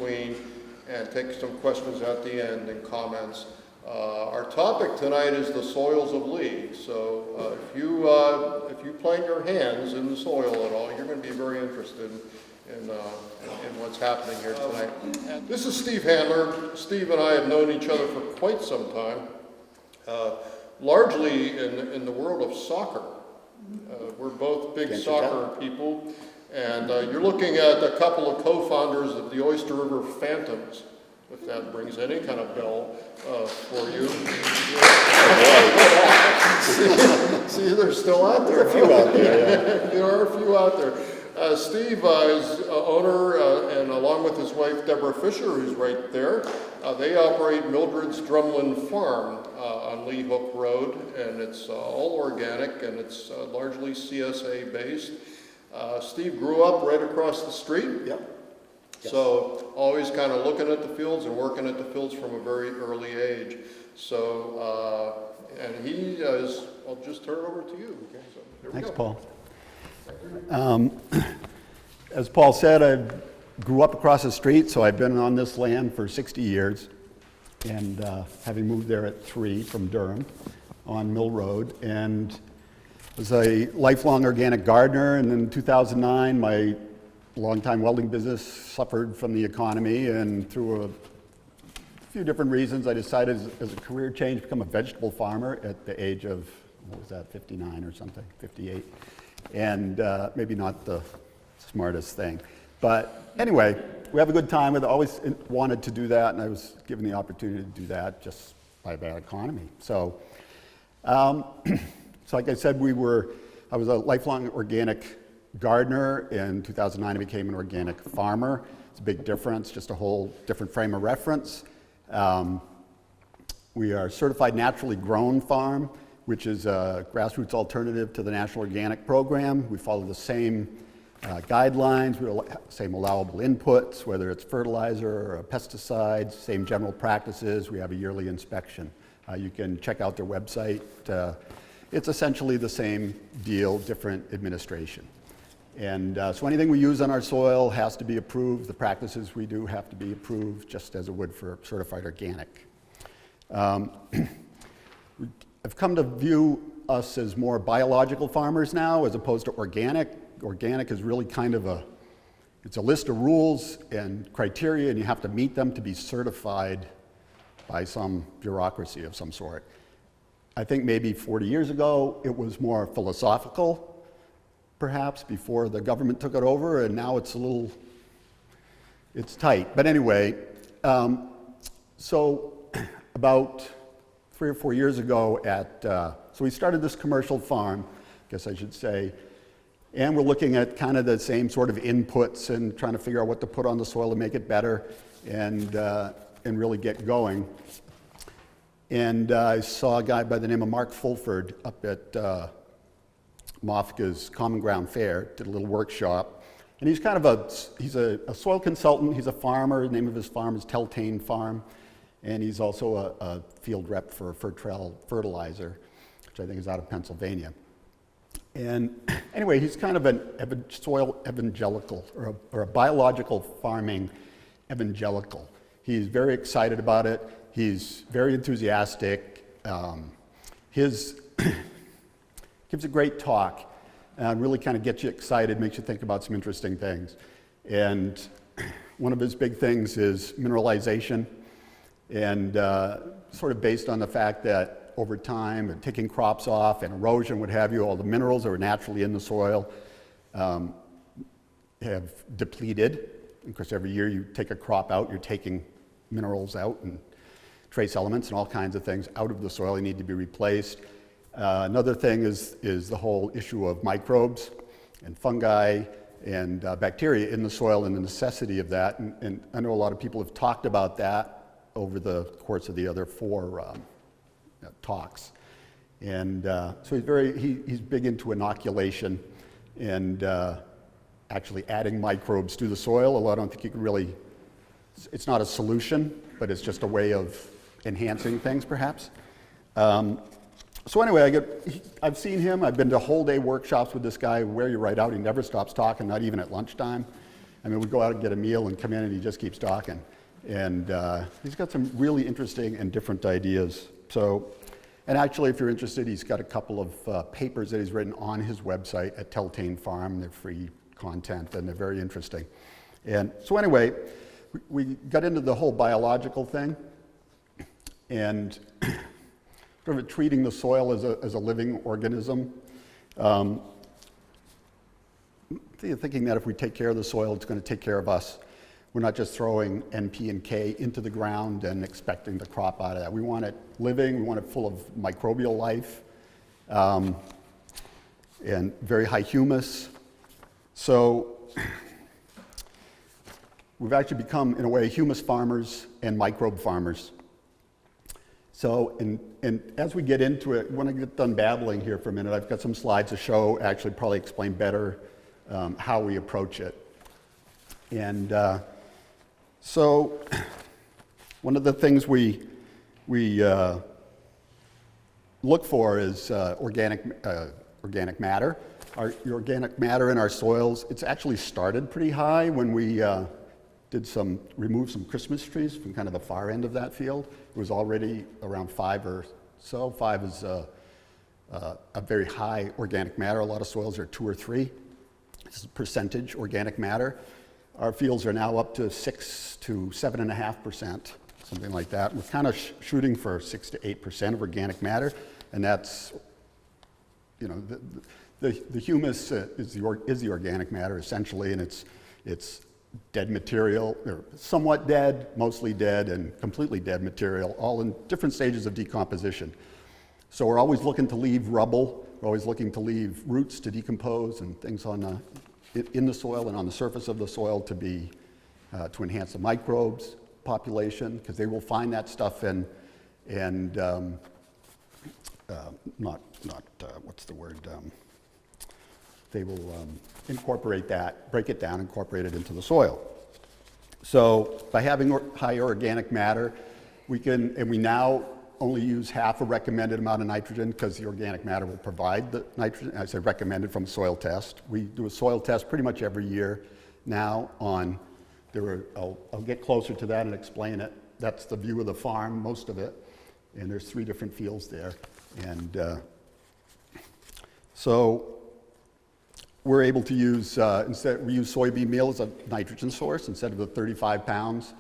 between and take some questions at the end and comments. Our topic tonight is the soils of Lee. So if you plant your hands in the soil at all, you're going to be very interested in what's happening here tonight. This is Steve Haendler. Steve and I have known each other for quite some time, largely in the world of soccer. We're both big soccer people, and you're looking at a couple of co-founders of the Oyster River Phantoms, if that brings any kind of bell for you. See, they're still out there. There are a few out there. Yeah. There are a few out there. Steve is owner, and along with his wife, Deborah Fisher, who's right there, they operate Mildred's Drumlin Farm on Lee Hook Road, and it's all organic, and it's largely CSA based. Steve grew up right across the street. Yep. Yes. So always kind of looking at the fields and working at the fields from a very early age. So, and he is, I'll just turn it over to you. Okay, so here we Thanks, go. Paul. As Paul said, I grew up across the street, so I've been on this land for 60 years. And having moved there at 3 from Durham on Mill Road, and was a lifelong organic gardener. And in 2009, my longtime welding business suffered from the economy, and through a few different reasons, I decided as a career change to become a vegetable farmer at the age of, what was that, 59 or something, 58. And maybe not the smartest thing. But anyway, we have a good time. I always wanted to do that, and I was given the opportunity to do that just by a bad economy. So, so like I said, I was a lifelong organic gardener. In 2009, I became an organic farmer. It's a big difference, just a whole different frame of reference. We are a certified naturally grown farm, which is a grassroots alternative to the National Organic Program. We follow the same guidelines, same allowable inputs, whether it's fertilizer or pesticides, same general practices. We have a yearly inspection. You can check out their website. It's essentially the same deal, different administration. And so anything we use on our soil has to be approved. The practices we do have to be approved, just as it would for certified organic. I've come to view us as more biological farmers now as opposed to organic. Organic is really kind of it's a list of rules and criteria, and you have to meet them to be certified by some bureaucracy of some sort. I think maybe 40 years ago it was more philosophical, perhaps, before the government took it over, and now it's tight. But anyway, so about 3 or 4 years ago so we started this commercial farm, I guess I should say, and we're looking at kind of the same sort of inputs and trying to figure out what to put on the soil to make it better and really get going. And I saw a guy by the name of Mark Fulford up at Mofka's Common Ground Fair, did a little workshop. And he's kind of he's a soil consultant, he's a farmer. The name of his farm is Teltane Farm. And he's also a field rep for Fertrell Fertilizer, which I think is out of Pennsylvania. And anyway, he's kind of a soil evangelical, or a biological farming evangelical. He's very excited about it. He's very enthusiastic. Gives a great talk, and really kind of gets you excited, makes you think about some interesting things. And one of his big things is mineralization. And sort of based on the fact that over time, and taking crops off and erosion, what have you, all the minerals that are naturally in the soil have depleted. Of course, every year you take a crop out, you're taking minerals out and trace elements and all kinds of things out of the soil. They need to be replaced. Another thing is the whole issue of microbes and fungi and bacteria in the soil and the necessity of that. And I know a lot of people have talked about that over the course of the other 4 talks. And so he's big into inoculation and actually adding microbes to the soil. Although I don't think you can really, it's not a solution, but it's just a way of enhancing things perhaps. So anyway, I've seen him. I've been to whole day workshops with this guy, wear you right out. He never stops talking, not even at lunchtime. I mean, we go out and get a meal and come in and he just keeps talking. And he's got some really interesting and different ideas. So, and actually, if you're interested, he's got a couple of papers that he's written on his website at Telltane Farm. They're free content and they're very interesting. And so anyway, we got into the whole biological thing and sort of treating the soil as a living organism. Thinking that if we take care of the soil, it's going to take care of us. We're not just throwing NP and K into the ground and expecting the crop out of that. We want it living, we want it full of microbial life, and very high humus. So we've actually become, in a way, humus farmers and microbe farmers. So, and as we get into it, when I get done babbling here for a minute, I've got some slides to show, actually probably explain better how we approach it. And so one of the things we look for is organic matter. The organic matter in our soils, it's actually started pretty high when we removed some Christmas trees from kind of the far end of that field. It was already around 5 or so. 5 is a very high organic matter. A lot of soils are 2 or 3. This is percentage organic matter. Our fields are now up to 6 to 7.5%, something like that. We're kind of shooting for 6 to 8% of organic matter, and that's, you know, the humus is the organic matter essentially, and it's dead material, or somewhat dead, mostly dead, and completely dead material, all in different stages of decomposition. So we're always looking to leave rubble. We're always looking to leave roots to decompose and things in the soil and on the surface of the soil to enhance the microbes population, because they will find that stuff they will incorporate that, break it down, incorporate it into the soil. So by having high organic matter, we now only use half a recommended amount of nitrogen because the organic matter will provide the nitrogen. I say recommended from a soil test. We do a soil test pretty much every year now on, I'll get closer to that and explain it. That's the view of the farm, most of it, and there's 3 different fields there. And so we're able to use, we use soybean meal as a nitrogen source instead of the 35 pounds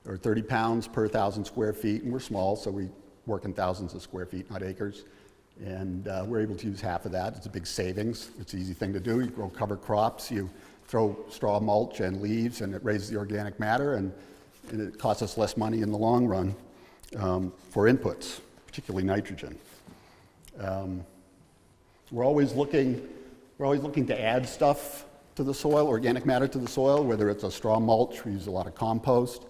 or 30 pounds per 1,000 square feet, and we're small, so we work in thousands of square feet, not acres. And we're able to use half of that. It's a big savings. It's an easy thing to do. You grow cover crops, you throw straw mulch and leaves, and it raises the organic matter, and it costs us less money in the long run for inputs, particularly nitrogen. We're always looking to add stuff to the soil, organic matter to the soil, whether it's a straw mulch. We use a lot of compost.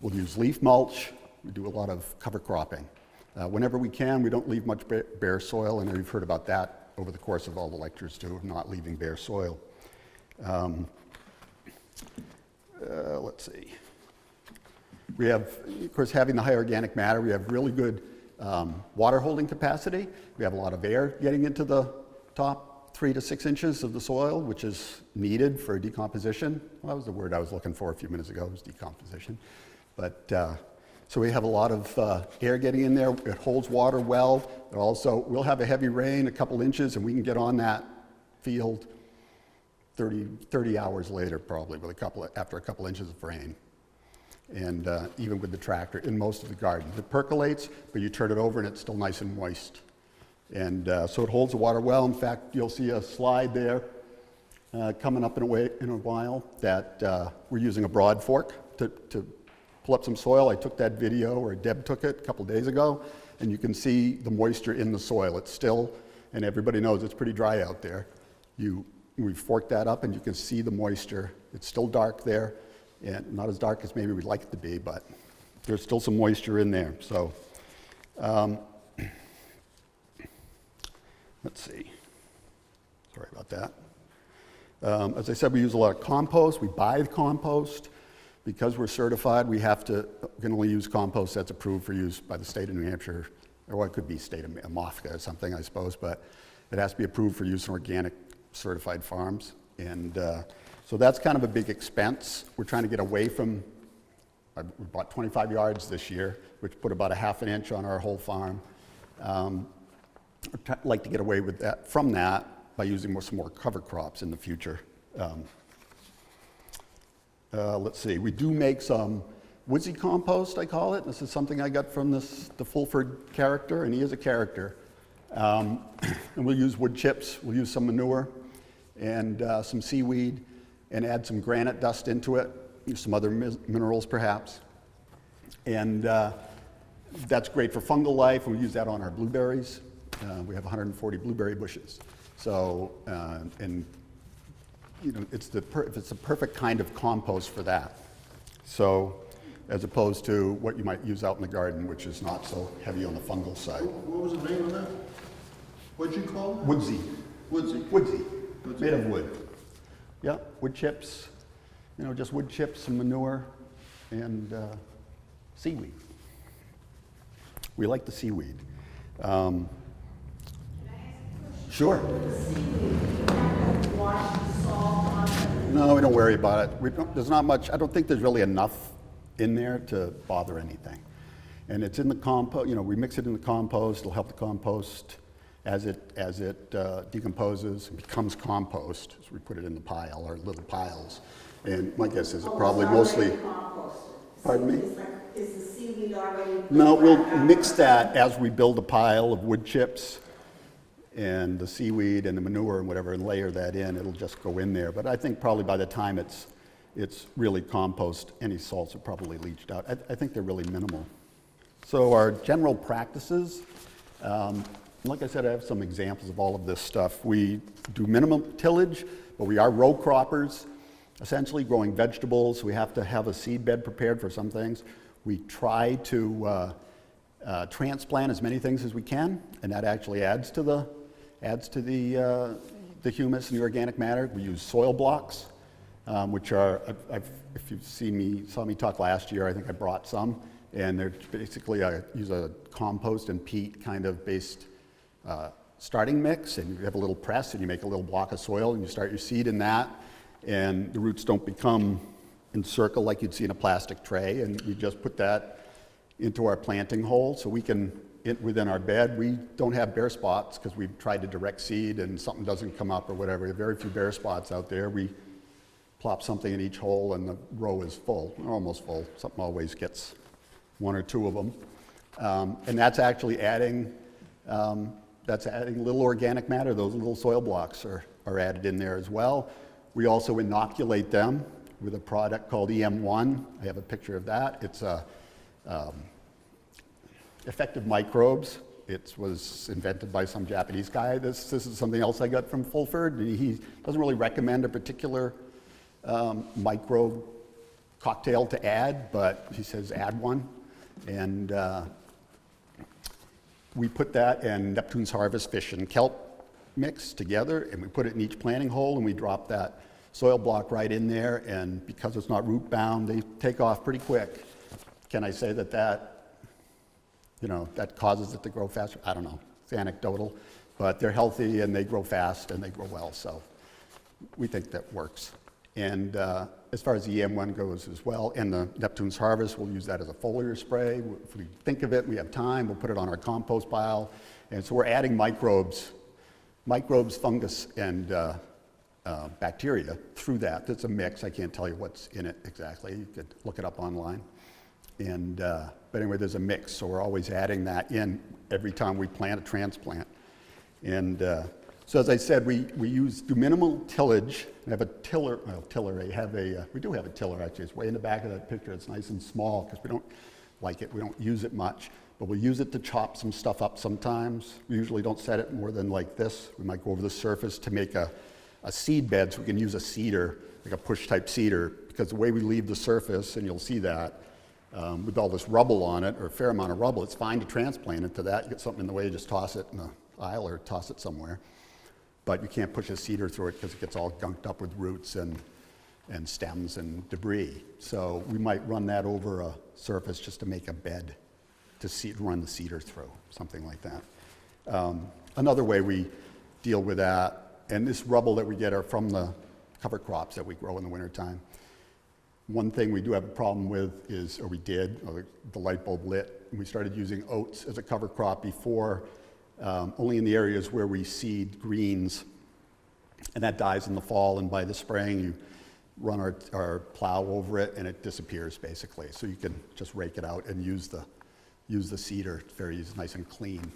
We'll use leaf mulch. We do a lot of cover cropping. Whenever we can, we don't leave much bare soil, and you've heard about that over the course of all the lectures too, not leaving bare soil. Let's see. We have, of course, having the high organic matter, we have really good water holding capacity. We have a lot of air getting into the top 3 to 6 inches of the soil, which is needed for decomposition. Well, that was the word I was looking for a few minutes ago, was decomposition. But so we have a lot of air getting in there. It holds water well. It also, we'll have a heavy rain, a couple inches, and we can get on that field 30 hours later, probably, with after a couple inches of rain. And even with the tractor in most of the garden. It percolates, but you turn it over and it's still nice and moist. And so it holds the water well. In fact, you'll see a slide there coming up in a while that we're using a broad fork to pull up some soil. I took that video, or Deb took it a couple days ago, and you can see the moisture in the soil. It's still, and everybody knows it's pretty dry out there. We forked that up and you can see the moisture. It's still dark there, and not as dark as maybe we'd like it to be, but there's still some moisture in there. So let's see. Sorry about that. As I said, we use a lot of compost. We buy the compost. Because we're certified, we can only use compost that's approved for use by the state of New Hampshire, or it could be state of Moffitt or something, I suppose, but it has to be approved for use in organic certified farms. And so that's kind of a big expense. We're trying to get away from, we bought 25 yards this year, which put about a half an inch on our whole farm. I'd like to get away with that, from that by using some more cover crops in the future. Let's see, we do make some woodsy compost, I call it. This is something I got from the Fulford character, and he is a character. And we'll use wood chips, we'll use some manure and some seaweed and add some granite dust into it, use some other minerals perhaps. And that's great for fungal life, and we use that on our blueberries. We have 140 blueberry bushes. So, and you know, it's the perfect kind of compost for that. So, as opposed to what you might use out in the garden, which is not so heavy on the fungal side. What was the name of that? What'd you call it? Woodsy. Woodsy. Woodsy. Made of wood. Yeah, wood chips. You know, just wood chips, some manure, and seaweed. We like the seaweed. Sure. No, we don't worry about it. There's not much, I don't think there's really enough in there to bother anything. And it's in the compost, you know, we mix it in the compost, it'll help the compost as it decomposes and becomes compost. So we put it in the pile, or little piles. And my guess is it probably mostly, pardon me? Is the seaweed already? No, we'll mix that as we build a pile of wood chips and the seaweed and the manure and whatever, and layer that in. It'll just go in there. But I think probably by the time it's really compost, any salts are probably leached out. I think they're really minimal. So our general practices, like I said, I have some examples of all of this stuff. We do minimum tillage, but we are row croppers, essentially growing vegetables. We have to have a seed bed prepared for some things. We try to transplant as many things as we can, and that actually adds to the humus and the organic matter. We use soil blocks, which are, if you saw me talk last year, I think I brought some, and they're basically, I use a compost and peat kind of based starting mix, and you have a little press, and you make a little block of soil, and you start your seed in that, and the roots don't become encircled like you'd see in a plastic tray, and we just put that into our planting hole, so we can, within our bed, we don't have bare spots because we've tried to direct seed and something doesn't come up or whatever. We have very few bare spots out there. We plop something in each hole and the row is full, or almost full. Something always gets one or two of them. And that's actually adding little organic matter. Those little soil blocks are added in there as well. We also inoculate them with a product called EM1. I have a picture of that. It's effective microbes. It was invented by some Japanese guy. This is something else I got from Fulford. He doesn't really recommend a particular microbe cocktail to add, but he says add one. And we put that and Neptune's Harvest fish and kelp mix together, and we put it in each planting hole, and we drop that soil block right in there, and because it's not root bound, they take off pretty quick. Can I say that causes it to grow faster? I don't know. It's anecdotal, but they're healthy and they grow fast and they grow well, so we think that works. And as far as the EM1 goes as well, and the Neptune's Harvest, we'll use that as a foliar spray. If we think of it, we have time, we'll put it on our compost pile. And so we're adding microbes, fungus, and bacteria through that. It's a mix. I can't tell you what's in it exactly. You could look it up online. And but anyway, there's a mix, so we're always adding that in every time we plant a transplant. And so as I said, we do minimal tillage. We have a tiller. We do have a tiller actually. It's way in the back of that picture. It's nice and small because we don't like it. We don't use it much, but we'll use it to chop some stuff up sometimes. We usually don't set it more than like this. We might go over the surface to make a seed bed, so we can use a seeder, like a push type seeder, because the way we leave the surface, and you'll see that, with all this rubble on it, or a fair amount of rubble, it's fine to transplant into that. You get something in the way, you just toss it in the aisle or toss it somewhere. But you can't push a seeder through it because it gets all gunked up with roots and stems and debris. So we might run that over a surface just to make a bed to run the seeder through, something like that. Another way we deal with that, and this rubble that we get are from the cover crops that we grow in the wintertime. One thing we do have a problem with is, or we did, or the light bulb lit, and we started using oats as a cover crop before, only in the areas where we seed greens, and that dies in the fall, and by the spring you run our plow over it and it disappears basically. So you can just rake it out and use the seeder. It's very nice and clean.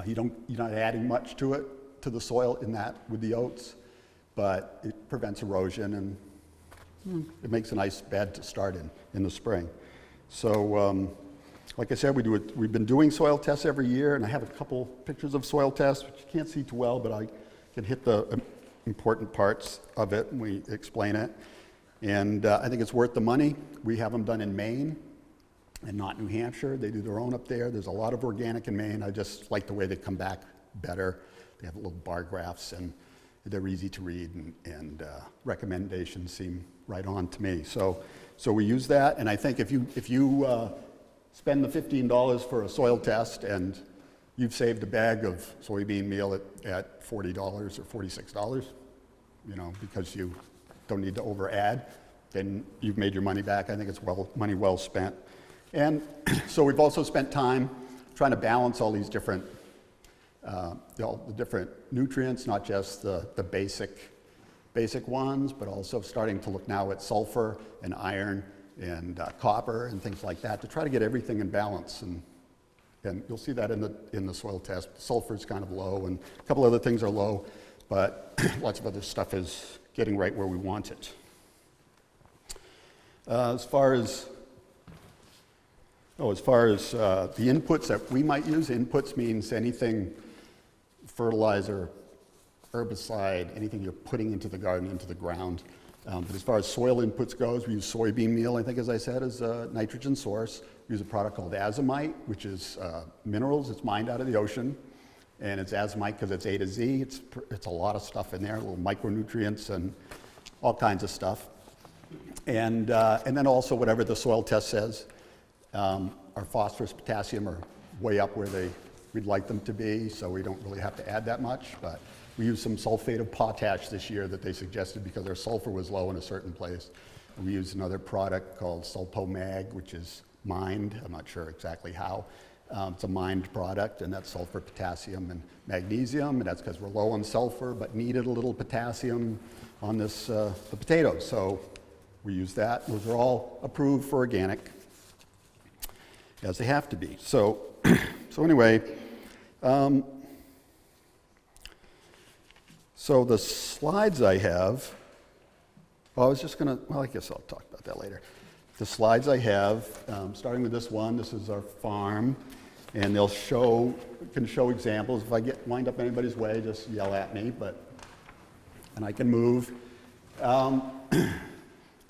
You're not adding much to it, to the soil in that with the oats, but it prevents erosion and it makes a nice bed to start in the spring. So like I said, we've been doing soil tests every year, and I have a couple pictures of soil tests, which you can't see too well, but I can hit the important parts of it and we explain it. And I think it's worth the money. We have them done in Maine and not New Hampshire. They do their own up there. There's a lot of organic in Maine. I just like the way they come back better. They have little bar graphs and they're easy to read, and recommendations seem right on to me. So we use that, and I think if you spend the $15 for a soil test and you've saved a bag of soybean meal at $40 or $46, because you don't need to over-add, then you've made your money back. I think it's money well spent. And so we've also spent time trying to balance all these different, the different nutrients, not just the basic ones, but also starting to look now at sulfur and iron and copper and things like that to try to get everything in balance. And you'll see that in the soil test. Sulfur is kind of low, and a couple other things are low, but lots of other stuff is getting right where we want it. As far as the inputs that we might use, inputs means anything, fertilizer, herbicide, anything you're putting into the garden, into the ground. But as far as soil inputs goes, we use soybean meal, I think, as I said, as a nitrogen source. We use a product called azomite, which is minerals. It's mined out of the ocean. And it's azomite because it's A to Z. It's a lot of stuff in there, little micronutrients and all kinds of stuff. And then also whatever the soil test says. Our phosphorus, potassium are way up where we'd like them to be, so we don't really have to add that much. But we used some sulfate of potash this year that they suggested because our sulfur was low in a certain place. And we used another product called Sulpomag, which is mined. I'm not sure exactly how. It's a mined product, and that's sulfur, potassium, and magnesium, and that's because we're low on sulfur but needed a little potassium on the potatoes. So we use that. Those are all approved for organic, as they have to be. So anyway, so the slides I have, I guess I'll talk about that later. The slides I have, starting with this one, this is our farm, and they'll can show examples. If I wind up anybody's way, just yell at me, and I can move.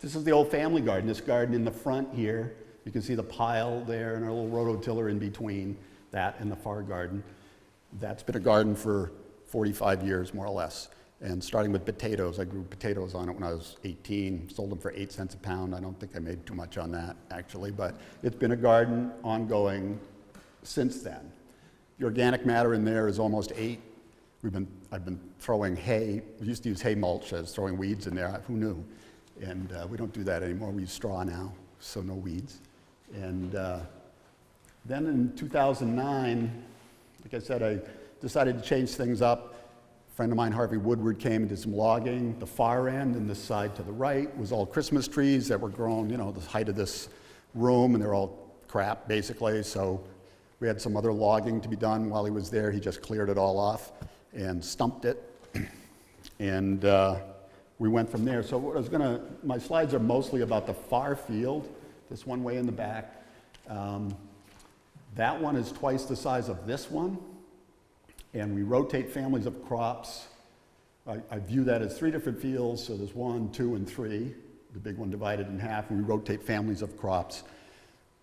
This is the old family garden. This garden in the front here, you can see the pile there and our little rototiller in between that and the far garden. That's been a garden for 45 years, more or less. And starting with potatoes, I grew potatoes on it when I was 18, sold them for 8 cents a pound. I don't think I made too much on that, actually, but it's been a garden ongoing since then. The organic matter in there is almost 8. I've been throwing hay. We used to use hay mulch as throwing weeds in there. Who knew? And we don't do that anymore. We use straw now, so no weeds. And then in 2009, like I said, I decided to change things up. A friend of mine, Harvey Woodward, came and did some logging. The far end and this side to the right was all Christmas trees that were grown, the height of this room, and they're all crap, basically. So we had some other logging to be done while he was there. He just cleared it all off and stumped it. And we went from there. So my slides are mostly about the far field, this one way in the back. That one is twice the size of this one. And we rotate families of crops. I view that as 3 different fields, so there's 1, 2, and 3, the big one divided in half, and we rotate families of crops,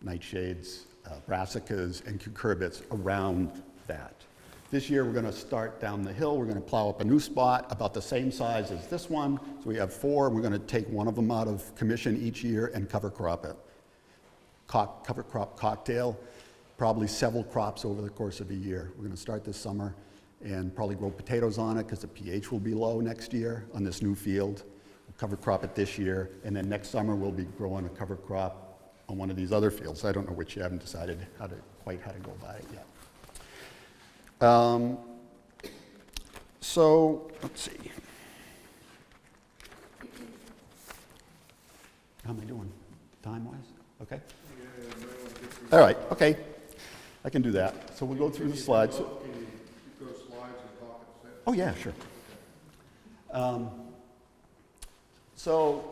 nightshades, brassicas, and cucurbits around that. This year we're going to start down the hill. We're going to plow up a new spot about the same size as this one. So we have 4, and we're going to take one of them out of commission each year and cover crop it. Cover crop cocktail. Probably several crops over the course of a year. We're going to start this summer and probably grow potatoes on it because the pH will be low next year on this new field. We'll cover crop it this year, and then next summer we'll be growing a cover crop on one of these other fields. I don't know which yet. I haven't decided quite how to go about it yet. So let's see. How am I doing, time-wise? Okay. All right. Okay. I can do that. So we'll go through the slides. Can you go slides and talk at the same? Oh yeah, sure. So,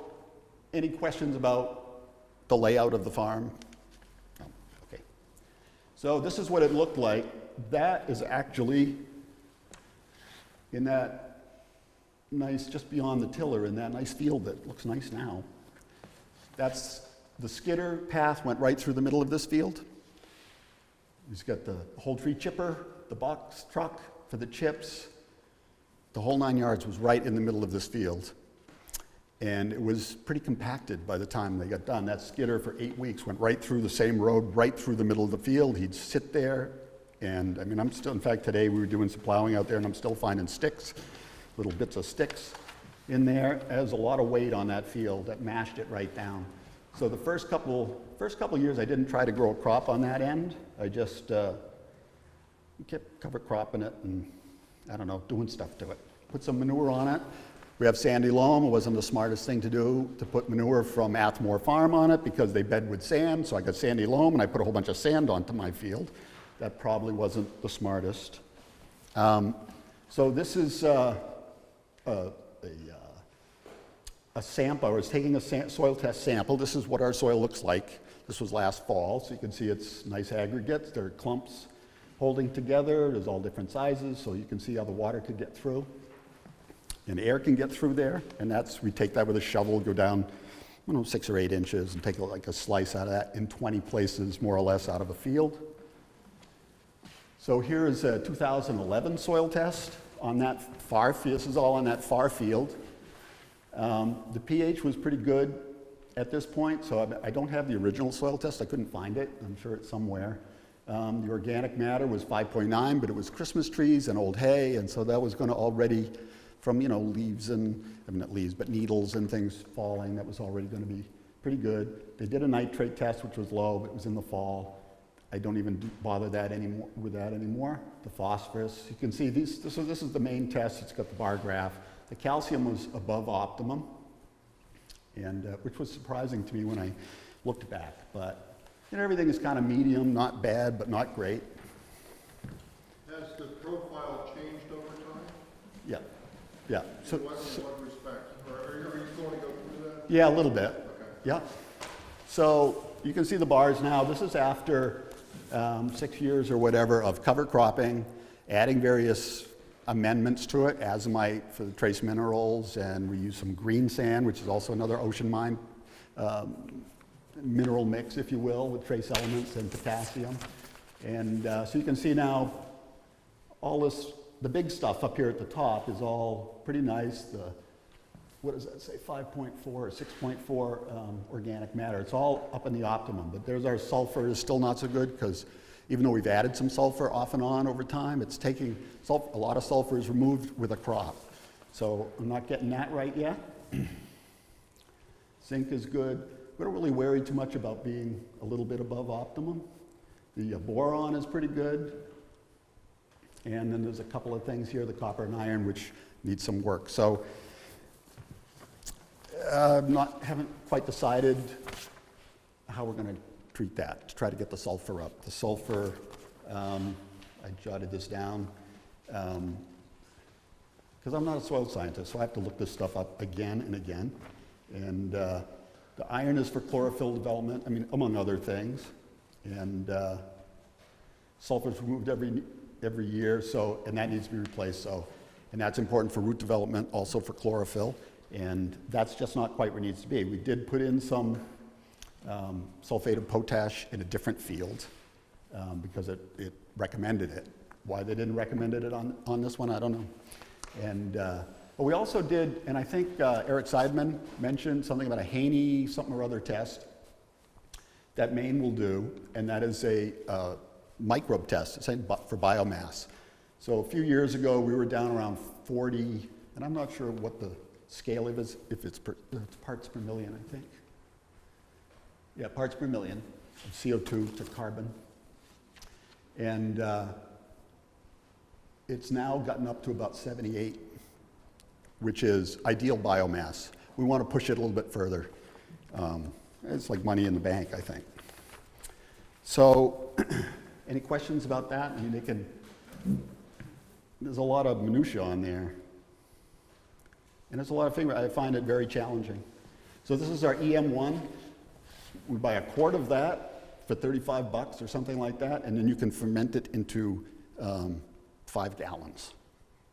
any questions about the layout of the farm? No. Okay. So this is what it looked like. That is actually in that nice, just beyond the tiller, in that nice field that looks nice now. That's the skidder path went right through the middle of this field. He's got the whole tree chipper, the box truck for the chips. The whole 9 yards was right in the middle of this field. And it was pretty compacted by the time they got done. That skidder for 8 weeks went right through the same road, right through the middle of the field. He'd sit there, and I mean, I'm still, in fact, today we were doing some plowing out there, and I'm still finding sticks, little bits of sticks in there. There's a lot of weight on that field that mashed it right down. So the first couple years, I didn't try to grow a crop on that end. I just kept cover cropping it and, I don't know, doing stuff to it. Put some manure on it. We have sandy loam. It wasn't the smartest thing to do to put manure from Athmore Farm on it because they bed with sand, so I got sandy loam and I put a whole bunch of sand onto my field. That probably wasn't the smartest. So this is a sample. I was taking a soil test sample. This is what our soil looks like. This was last fall, so you can see it's nice aggregates. There are clumps holding together. There's all different sizes, so you can see how the water could get through. And air can get through there, and we take that with a shovel, go down, 6 or 8 inches, and take like a slice out of that in 20 places, more or less, out of a field. So here is a 2011 soil test on that far field. This is all on that far field. The pH was pretty good at this point, so I don't have the original soil test. I couldn't find it. I'm sure it's somewhere. The organic matter was 5.9, but it was Christmas trees and old hay, and so that was going to already, from leaves and, not leaves, but needles and things falling, that was already going to be pretty good. They did a nitrate test, which was low, but it was in the fall. I don't even bother with that anymore. The phosphorus, you can see this is the main test. It's got the bar graph. The calcium was above optimum, and which was surprising to me when I looked back. But everything is kind of medium, not bad, but not great. Has the profile changed over time? Yeah, yeah. In what respect? Are you going to go through that? Yeah, a little bit. Okay. Yeah. So you can see the bars now. This is after 6 years or whatever of cover cropping, adding various amendments to it, azomite for the trace minerals, and we use some green sand, which is also another ocean mine mineral mix, if you will, with trace elements and potassium. And so you can see now all this, the big stuff up here at the top is all pretty nice. What does that say, 5.4 or 6.4 organic matter. It's all up in the optimum, but there's our sulfur is still not so good because even though we've added some sulfur off and on over time, it's taking, a lot of sulfur is removed with a crop. So I'm not getting that right yet. Zinc is good. We don't really worry too much about being a little bit above optimum. The boron is pretty good. And then there's a couple of things here, the copper and iron, which need some work. So haven't quite decided how we're going to treat that, to try to get the sulfur up. The sulfur, I jotted this down, because I'm not a soil scientist, so I have to look this stuff up again and again. And the iron is for chlorophyll development, among other things. And sulfur is removed every year, and that needs to be replaced. And that's important for root development, also for chlorophyll. And that's just not quite where it needs to be. We did put in some sulfate of potash in a different field because it recommended it. Why they didn't recommend it on this one, I don't know. And but we also did, and I think Eric Seidman mentioned something about a Haney something or other test that Maine will do, and that is a microbe test, for biomass. So a few years ago, we were down around 40, and I'm not sure what the scale is, if it's parts per million, I think. Yeah, parts per million of CO2 to carbon. And it's now gotten up to about 78, which is ideal biomass. We want to push it a little bit further. It's like money in the bank, I think. So, any questions about that? I mean, there's a lot of minutia on there. And there's a lot of things, I find it very challenging. So this is our EM1. We buy a quart of that for $35 or something like that, and then you can ferment it into 5 gallons.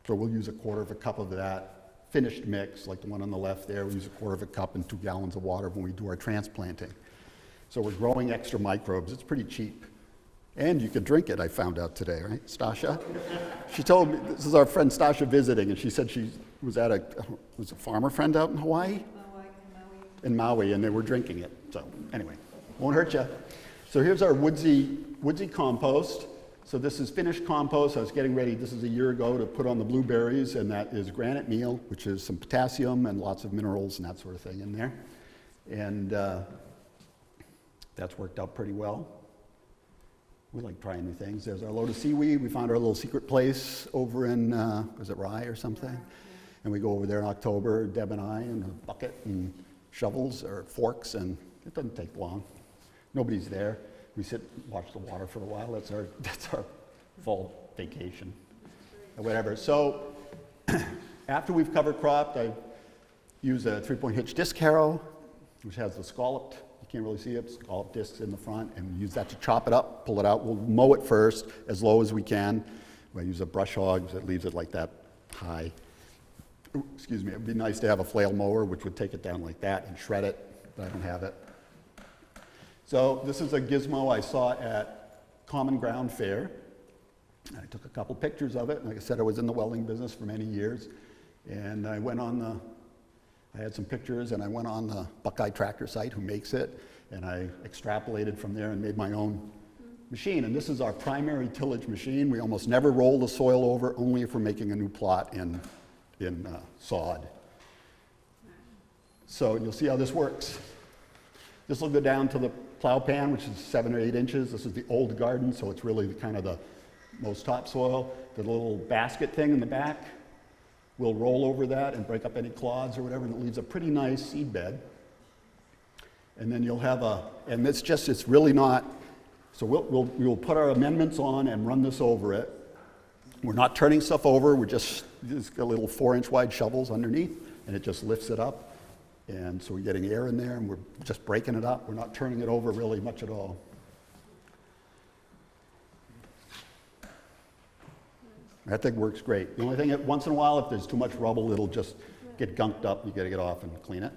So we'll use a quarter of a cup of that finished mix, like the one on the left there. We use a quarter of a cup and 2 gallons of water when we do our transplanting. So we're growing extra microbes. It's pretty cheap. And you can drink it, I found out today, right, Stasha? She told me, this is our friend Stasha visiting, and she said she was at a farmer friend out in Hawaii? In Maui, and they were drinking it. So anyway, won't hurt you. So here's our woodsy compost. So this is finished compost. I was getting ready, this is a year ago, to put on the blueberries, and that is granite meal, which is some potassium and lots of minerals and that sort of thing in there. And that's worked out pretty well. We like trying new things. There's our load of seaweed. We found our little secret place over in, was it Rye or something? And we go over there in October, Deb and I, in a bucket and shovels or forks, and it doesn't take long. Nobody's there. We sit and watch the water for a while. That's our fall vacation or whatever. So after we've cover cropped, I use a 3-point hitch disc harrow, which has the scalloped, you can't really see it, scalloped discs in the front, and we use that to chop it up, pull it out. We'll mow it first as low as we can. I use a brush hog that leaves it like that high. Ooh, excuse me, it would be nice to have a flail mower, which would take it down like that and shred it, but I don't have it. So this is a gizmo I saw at Common Ground Fair. I took a couple pictures of it. Like I said, I was in the welding business for many years. And I had some pictures, and I went on the Buckeye Tractor site, who makes it, and I extrapolated from there and made my own machine. And this is our primary tillage machine. We almost never roll the soil over, only if we're making a new plot in sod. So you'll see how this works. This will go down to the plow pan, which is 7 or 8 inches. This is the old garden, so it's really kind of the most topsoil. The little basket thing in the back, we'll roll over that and break up any clods or whatever, and it leaves a pretty nice seed bed. And then you'll have and it's really not, so we'll put our amendments on and run this over it. We're not turning stuff over, we're just got little 4-inch wide shovels underneath, and it just lifts it up. And so we're getting air in there, and we're just breaking it up. We're not turning it over really much at all. That thing works great. The only thing, once in a while, if there's too much rubble, it'll just get gunked up. You got to get off and clean it.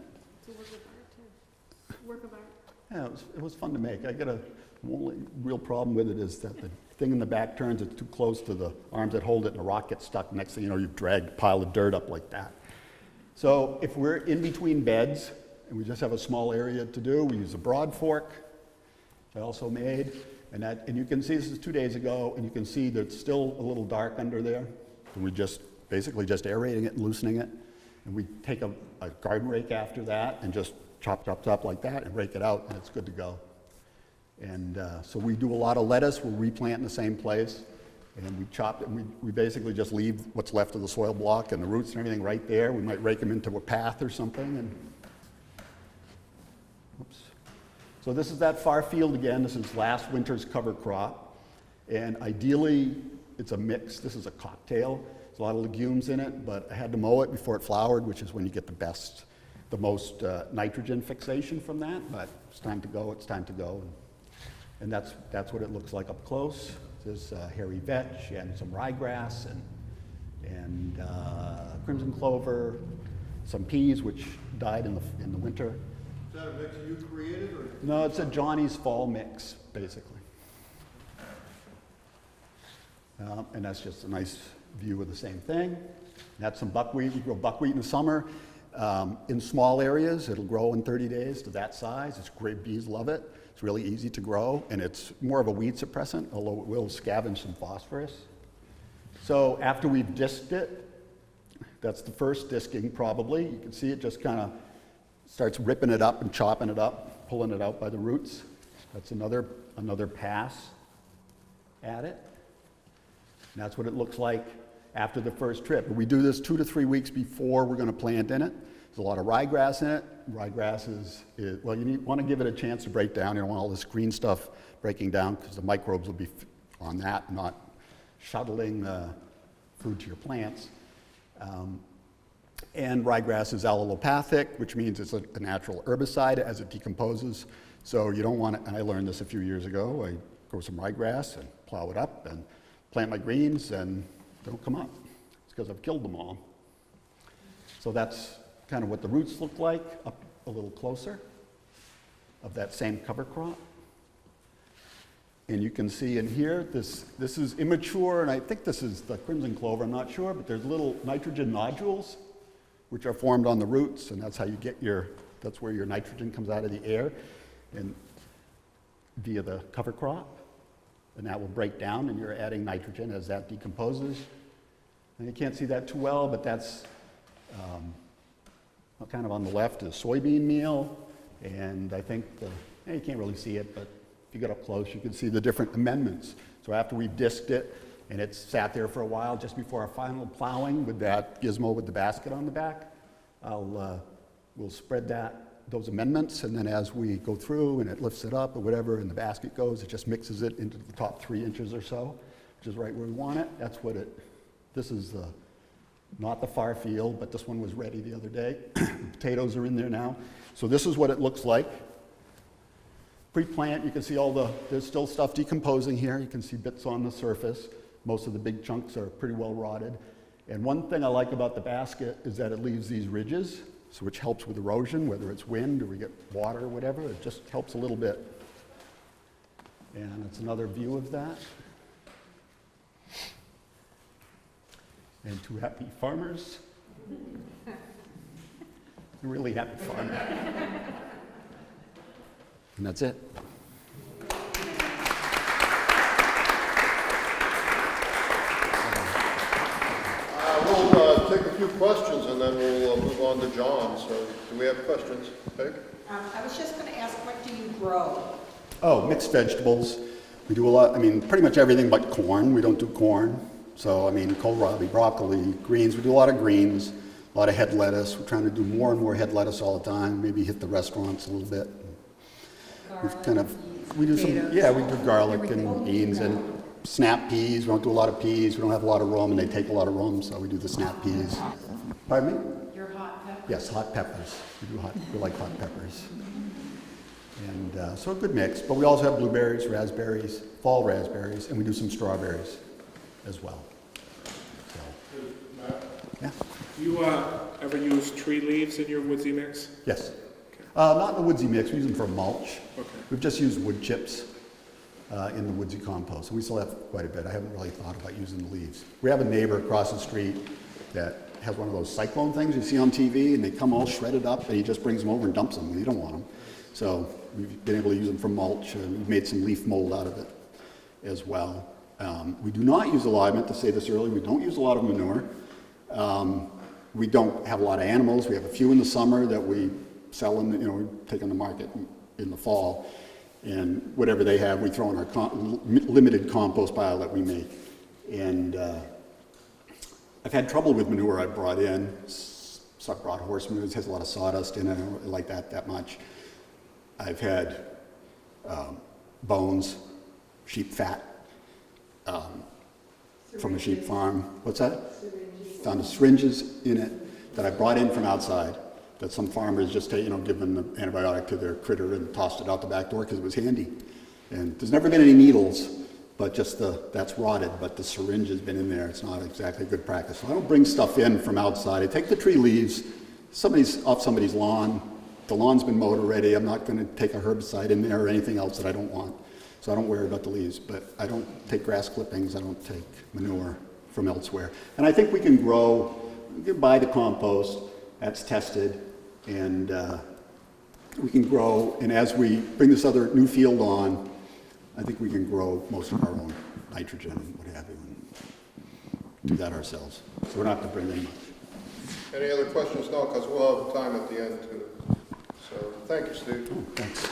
It's a work of art. Yeah, it was fun to make. The only real problem with it is that the thing in the back turns. It's too close to the arms that hold it, and the rock gets stuck. Next thing you know, you've dragged a pile of dirt up like that. So if we're in between beds and we just have a small area to do, we use a broad fork, which I also made. And you can see, this is 2 days ago, and you can see that it's still a little dark under there. And we basically just aerating it and loosening it. And we take a garden rake after that and just chop like that and rake it out, and it's good to go. And so we do a lot of lettuce. We'll replant in the same place. And we chop it, and we basically just leave what's left of the soil block and the roots and everything right there. We might rake them into a path or something. And oops. So this is that far field again. This is last winter's cover crop. And ideally, it's a mix. This is a cocktail. There's a lot of legumes in it, but I had to mow it before it flowered, which is when you get the most nitrogen fixation from that. But it's time to go, it's time to go. And that's what it looks like up close. There's hairy vetch and some ryegrass and crimson clover, some peas which died in the winter. Is that a mix you created, or? No, it's a Johnny's fall mix, basically. And that's just a nice view of the same thing. That's some buckwheat. We grow buckwheat in the summer. In small areas, it'll grow in 30 days to that size. It's great, bees love it. It's really easy to grow, and it's more of a weed suppressant, although it will scavenge some phosphorus. So after we've disked it, that's the first disking probably. You can see it just kind of starts ripping it up and chopping it up, pulling it out by the roots. That's another pass at it. And that's what it looks like after the first trip. We do this 2 to 3 weeks before we're going to plant in it. There's a lot of ryegrass in it. Ryegrass well, you want to give it a chance to break down. You don't want all this green stuff breaking down because the microbes will be on that, not shuttling food to your plants. And ryegrass is allelopathic, which means it's a natural herbicide as it decomposes. So you don't want to, and I learned this a few years ago, I grow some ryegrass and plow it up and plant my greens and they don't come up. It's because I've killed them all. So that's kind of what the roots look like, up a little closer, of that same cover crop. And you can see in here, this is immature, and I think this is the crimson clover, I'm not sure, but there's little nitrogen nodules which are formed on the roots, and that's how you get that's where your nitrogen comes out of the air, and via the cover crop. And that will break down, and you're adding nitrogen as that decomposes. And you can't see that too well, but that's kind of on the left is soybean meal, and I think you can't really see it, but if you get up close, you can see the different amendments. So after we've disked it, and it's sat there for a while, just before our final plowing with that gizmo with the basket on the back, we'll spread those amendments, and then as we go through and it lifts it up or whatever, and the basket goes, it just mixes it into the top 3 inches or so, which is right where we want it. That's what this is not the far field, but this one was ready the other day. Potatoes are in there now. So this is what it looks like. Pre-plant, you can see there's still stuff decomposing here. You can see bits on the surface. Most of the big chunks are pretty well rotted. And one thing I like about the basket is that it leaves these ridges, so which helps with erosion, whether it's wind or we get water or whatever. It just helps a little bit. And it's another view of that. And 2 happy farmers. A really happy farmer. And that's it. We'll take a few questions and then we'll move on to John. So do we have questions? Peg? I was just going to ask, what do you grow? Oh, mixed vegetables. We do a lot, pretty much everything but corn. We don't do corn. So, kohlrabi, broccoli, greens. We do a lot of greens, a lot of head lettuce. We're trying to do more and more head lettuce all the time, maybe hit the restaurants a little bit. We do garlic and beans and snap peas. We don't do a lot of peas. We don't have a lot of room, and they take a lot of room, so we do the snap peas. Pardon me? Your hot peppers? Yes, hot peppers. We like hot peppers. And so a good mix. But we also have blueberries, raspberries, fall raspberries, and we do some strawberries as well. So, yeah. Do you ever use tree leaves in your woodsy mix? Yes. Not in the woodsy mix. We use them for mulch. Okay. We've just used wood chips in the woodsy compost. And we still have quite a bit. I haven't really thought about using the leaves. We have a neighbor across the street that has one of those cyclone things you see on TV, and they come all shredded up, and he just brings them over and dumps them, and you don't want them. So we've been able to use them for mulch, and we've made some leaf mold out of it as well. We do not use a lot, I meant to say this earlier, we don't use a lot of manure. We don't have a lot of animals. We have a few in the summer that we sell and we take on the market in the fall. And whatever they have, we throw in our limited compost pile that we make. And I've had trouble with manure I've brought in. So I brought horse manure. It has a lot of sawdust in it. I don't really like that much. I've had bones, sheep fat from a sheep farm. What's that? Found syringes in it that I brought in from outside that some farmers just given the antibiotic to their critter and tossed it out the back door because it was handy. And there's never been any needles, but just that's rotted, but the syringe has been in there. It's not exactly good practice. So I don't bring stuff in from outside. I take the tree leaves, off somebody's lawn. The lawn's been mowed already. I'm not going to take a herbicide in there or anything else that I don't want. So I don't worry about the leaves, but I don't take grass clippings. I don't take manure from elsewhere. And I think we can buy the compost. That's tested, and we can grow. And as we bring this other new field on, I think we can grow most of our own nitrogen and what have you. do that ourselves. So we're not to bring in much. Any other questions? No, because we'll have time at the end too. So, thank you, Steve. Thanks.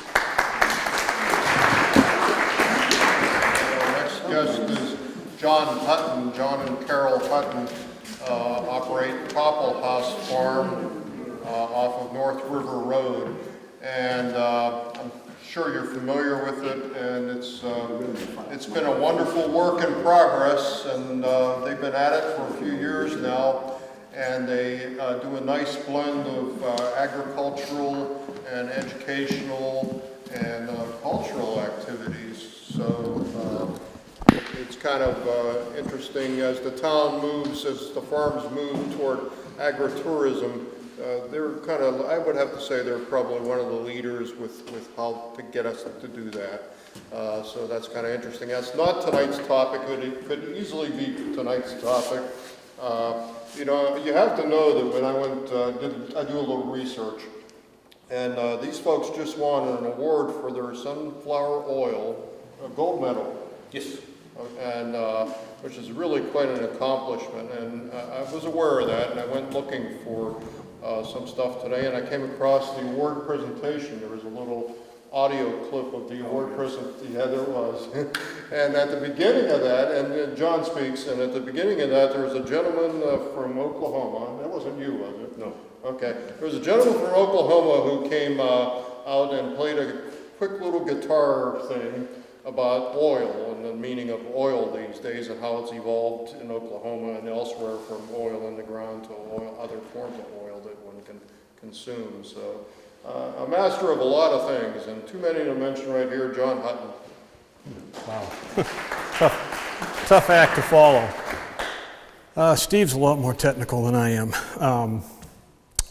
Our next guest is John Hutton. John and Carol Hutton operate Coppal House Farm off of North River Road. And I'm sure you're familiar with it, and it's been a wonderful work in progress, and they've been at it for a few years now, and they do a nice blend of agricultural and educational and cultural activities. So it's kind of interesting as the town moves, as the farms move toward agritourism. They're kind of, I would have to say they're probably one of the leaders with how to get us to do that. So that's kind of interesting. That's not tonight's topic, but it could easily be tonight's topic. You know, you have to know that when I went, I do a little research, and these folks just won an award for their sunflower oil, a gold medal. Yes. And which is really quite an accomplishment. And I was aware of that, and I went looking for some stuff today, and I came across the award presentation. There was a little audio clip of the award presentation. Yeah, there was. And at the beginning of that, and John speaks, and at the beginning of that, there was a gentleman from Oklahoma. That wasn't you, was it? No. Okay. There was a gentleman from Oklahoma who came out and played a quick little guitar thing about oil and the meaning of oil these days and how it's evolved in Oklahoma and elsewhere from oil in the ground to oil, other forms of oil that one can consume. So a master of a lot of things, and too many to mention right here. John Hutton. Wow. Tough act to follow. Steve's a lot more technical than I am.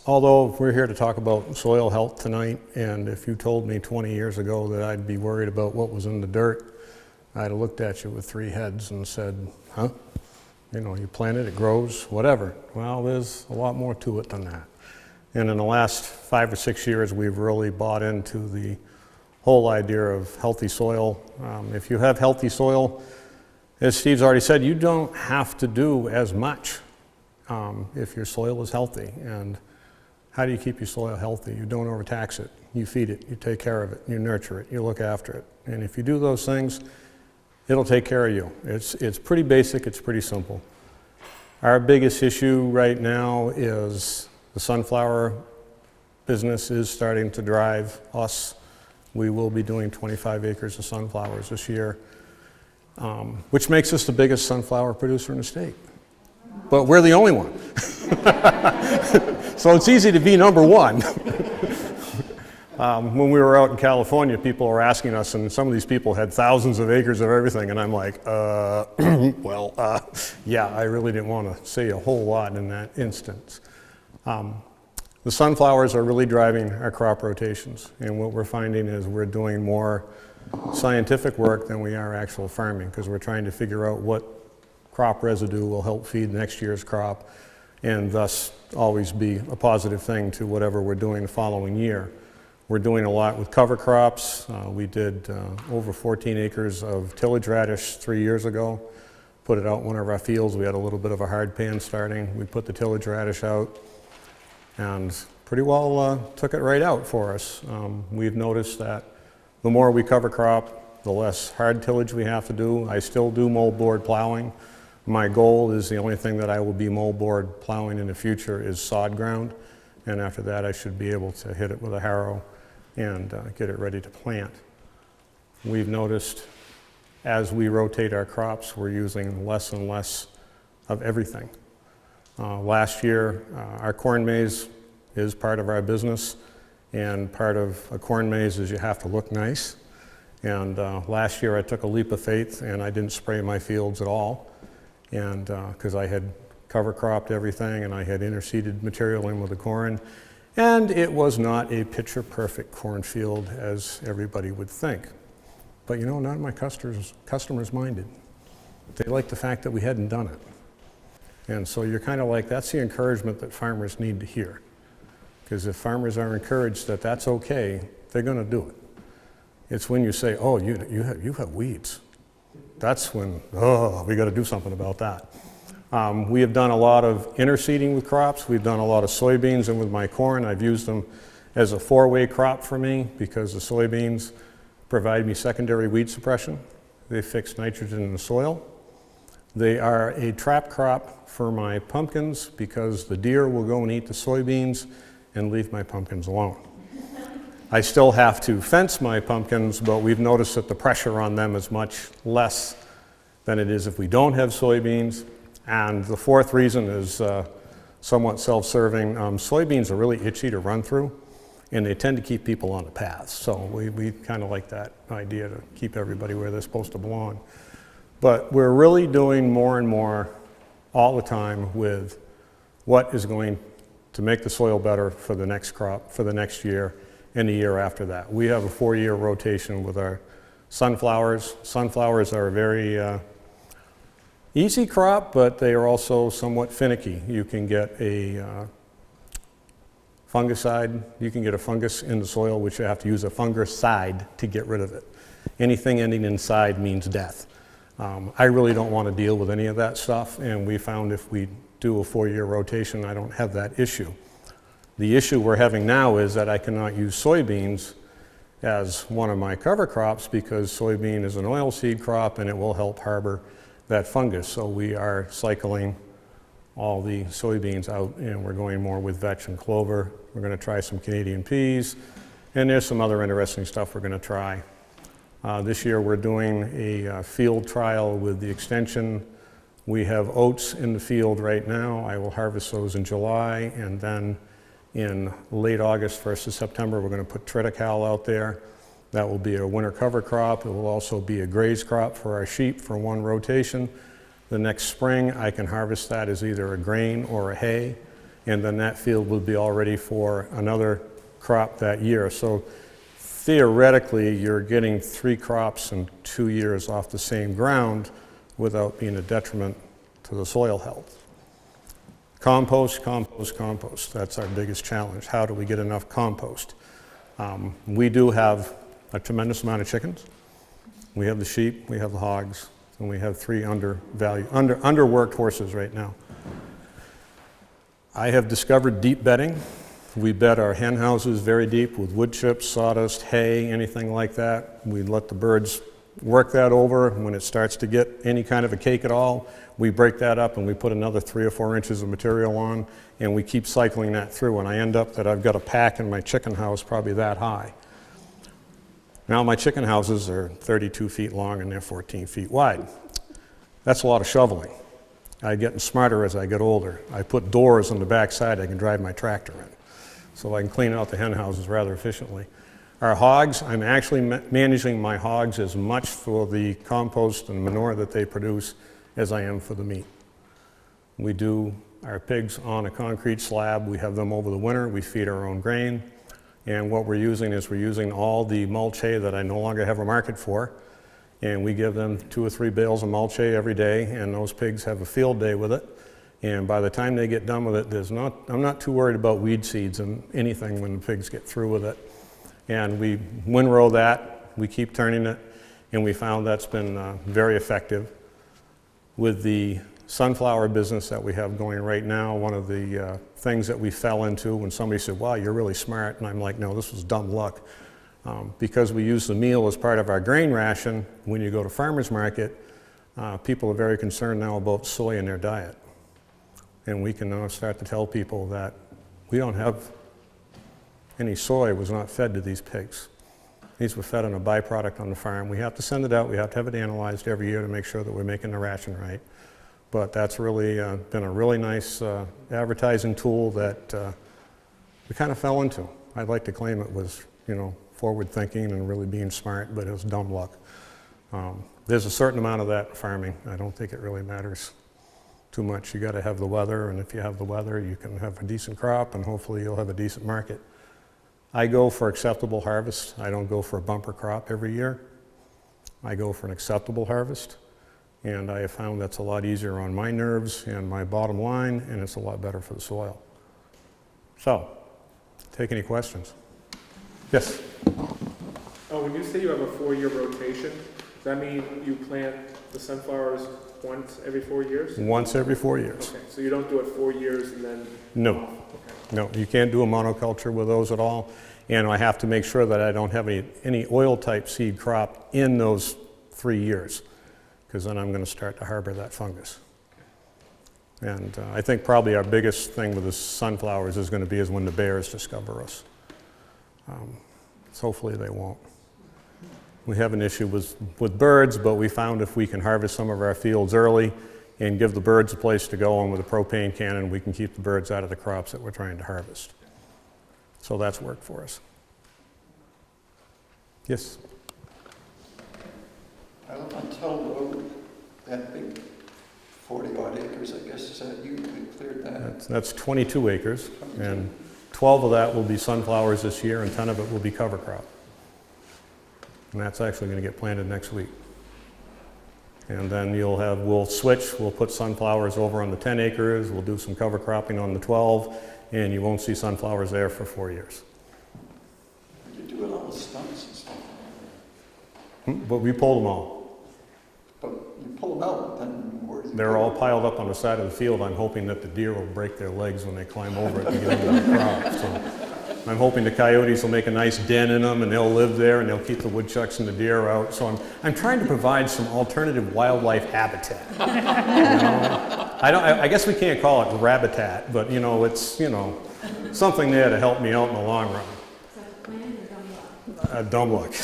Although we're here to talk about soil health tonight, and if you told me 20 years ago that I'd be worried about what was in the dirt, I'd have looked at you with three heads and said, huh? You know, you plant it, it grows, whatever. Well, there's a lot more to it than that. And in the last 5 or 6 years, we've really bought into the whole idea of healthy soil. If you have healthy soil, as Steve's already said, you don't have to do as much if your soil is healthy. And how do you keep your soil healthy? You don't overtax it. You feed it, you take care of it, you nurture it, you look after it. And if you do those things, it'll take care of you. It's pretty basic, it's pretty simple. Our biggest issue right now is the sunflower business is starting to drive us. We will be doing 25 acres of sunflowers this year, which makes us the biggest sunflower producer in the state. But we're the only one. So it's easy to be number one. When we were out in California, people were asking us, and some of these people had thousands of acres of everything, and I'm like, yeah, I really didn't want to say a whole lot in that instance. The sunflowers are really driving our crop rotations, and what we're finding is we're doing more scientific work than we are actual farming, because we're trying to figure out what crop residue will help feed next year's crop, and thus always be a positive thing to whatever we're doing the following year. We're doing a lot with cover crops. We did over 14 acres of tillage radish 3 years ago. Put it out in one of our fields. We had a little bit of a hard pan starting. We put the tillage radish out, and pretty well took it right out for us. We've noticed that the more we cover crop, the less hard tillage we have to do. I still do moldboard plowing. My goal is the only thing that I will be moldboard plowing in the future is sod ground, and after that I should be able to hit it with a harrow and get it ready to plant. We've noticed as we rotate our crops, we're using less and less of everything. Last year, our corn maze is part of our business, and part of a corn maze is you have to look nice. And last year I took a leap of faith and I didn't spray my fields at all, and because I had cover cropped everything and I had interseeded material in with the corn, and it was not a picture perfect cornfield as everybody would think. But you know, none of my customers minded. They liked the fact that we hadn't done it. And so you're kind of like, that's the encouragement that farmers need to hear. Because if farmers are encouraged that that's okay, they're going to do it. It's when you say, oh, you have weeds. That's when, oh, we got to do something about that. We have done a lot of interseeding with crops. We've done a lot of soybeans, and with my corn, I've used them as a four-way crop for me because the soybeans provide me secondary weed suppression. They fix nitrogen in the soil. They are a trap crop for my pumpkins because the deer will go and eat the soybeans and leave my pumpkins alone. I still have to fence my pumpkins, but we've noticed that the pressure on them is much less than it is if we don't have soybeans. And the fourth reason is somewhat self-serving. Soybeans are really itchy to run through, and they tend to keep people on the paths. So we kind of like that idea to keep everybody where they're supposed to belong. But we're really doing more and more all the time with what is going to make the soil better for the next crop, for the next year, and the year after that. We have a 4-year rotation with our sunflowers. Sunflowers are a very easy crop, but they are also somewhat finicky. You can get a fungicide, you can get a fungus in the soil, which you have to use a fungicide to get rid of it. Anything ending in "side" means death. I really don't want to deal with any of that stuff, and we found if we do a 4-year rotation, I don't have that issue. The issue we're having now is that I cannot use soybeans as one of my cover crops because soybean is an oilseed crop and it will help harbor that fungus. So we are cycling all the soybeans out and we're going more with vetch and clover. We're going to try some Canadian peas, and there's some other interesting stuff we're going to try. This year we're doing a field trial with the extension. We have oats in the field right now. I will harvest those in July, and then in late August, 1st of September, we're going to put triticale out there. That will be a winter cover crop. It will also be a graze crop for our sheep for one rotation. The next spring, I can harvest that as either a grain or a hay, and then that field will be all ready for another crop that year. So theoretically, you're getting 3 crops in 2 years off the same ground without being a detriment to the soil health. Compost, compost, compost. That's our biggest challenge. How do we get enough compost? We do have a tremendous amount of chickens. We have the sheep, we have the hogs, and we have 3 underworked horses right now. I have discovered deep bedding. We bed our hen houses very deep with wood chips, sawdust, hay, anything like that. We let the birds work that over. When it starts to get any kind of a cake at all, we break that up and we put another 3 or 4 inches of material on, and we keep cycling that through, and I end up that I've got a pack in my chicken house probably that high. Now my chicken houses are 32 feet long and they're 14 feet wide. That's a lot of shoveling. I'm getting smarter as I get older. I put doors on the back side I can drive my tractor in, so I can clean out the hen houses rather efficiently. Our hogs, I'm actually managing my hogs as much for the compost and manure that they produce as I am for the meat. We do our pigs on a concrete slab. We have them over the winter. We feed our own grain. And what we're using all the mulch hay that I no longer have a market for, and we give them 2 or 3 bales of mulch hay every day, and those pigs have a field day with it. And by the time they get done with it, I'm not too worried about weed seeds and anything when the pigs get through with it. And we windrow that, we keep turning it, and we found that's been very effective. With the sunflower business that we have going right now, one of the things that we fell into when somebody said, "Wow, you're really smart," and I'm like, "No, this was dumb luck." Because we use the meal as part of our grain ration, when you go to farmer's market, people are very concerned now about soy in their diet. And we can now start to tell people that we don't have any soy was not fed to these pigs. These were fed on a byproduct on the farm. We have to send it out. We have to have it analyzed every year to make sure that we're making the ration right. But that's really been a really nice advertising tool that we kind of fell into. I'd like to claim it was, forward thinking and really being smart, but it was dumb luck. There's a certain amount of that in farming. I don't think it really matters too much. You got to have the weather, and if you have the weather, you can have a decent crop, and hopefully you'll have a decent market. I go for acceptable harvest. I don't go for a bumper crop every year. I go for an acceptable harvest, and I have found that's a lot easier on my nerves and my bottom line, and it's a lot better for the soil. So, take any questions. Yes? When you say you have a 4-year rotation, does that mean you plant the sunflowers once every 4 years? once every 4 years. Okay, so you don't do it 4 years and then? No. Okay. No, you can't do a monoculture with those at all. And I have to make sure that I don't have any oil type seed crop in those 3 years, because then I'm going to start to harbor that fungus. And I think probably our biggest thing with the sunflowers is going to be is when the bears discover us. So hopefully they won't. We have an issue with birds, but we found if we can harvest some of our fields early and give the birds a place to go, and with a propane cannon, we can keep the birds out of the crops that we're trying to harvest. So that's worked for us. Yes? I live on Tuttle Road, that big 40-odd acres, I guess, is that you cleared that? That's 22 acres, and 12 of that will be sunflowers this year, and 10 of it will be cover crop. And that's actually going to get planted next week. And then we'll switch, we'll put sunflowers over on the 10 acres, we'll do some cover cropping on the 12, and you won't see sunflowers there for 4 years. You do it all with stumps and stuff. But we pulled them all. But you pull them out, then where do you? They're all piled up on the side of the field. I'm hoping that the deer will break their legs when they climb over it to get into the crop. So I'm hoping the coyotes will make a nice den in them, and they'll live there, and they'll keep the woodchucks and the deer out. So I'm trying to provide some alternative wildlife habitat. I guess we can't call it rabbitat, but it's something there to help me out in the long run. Dumb luck.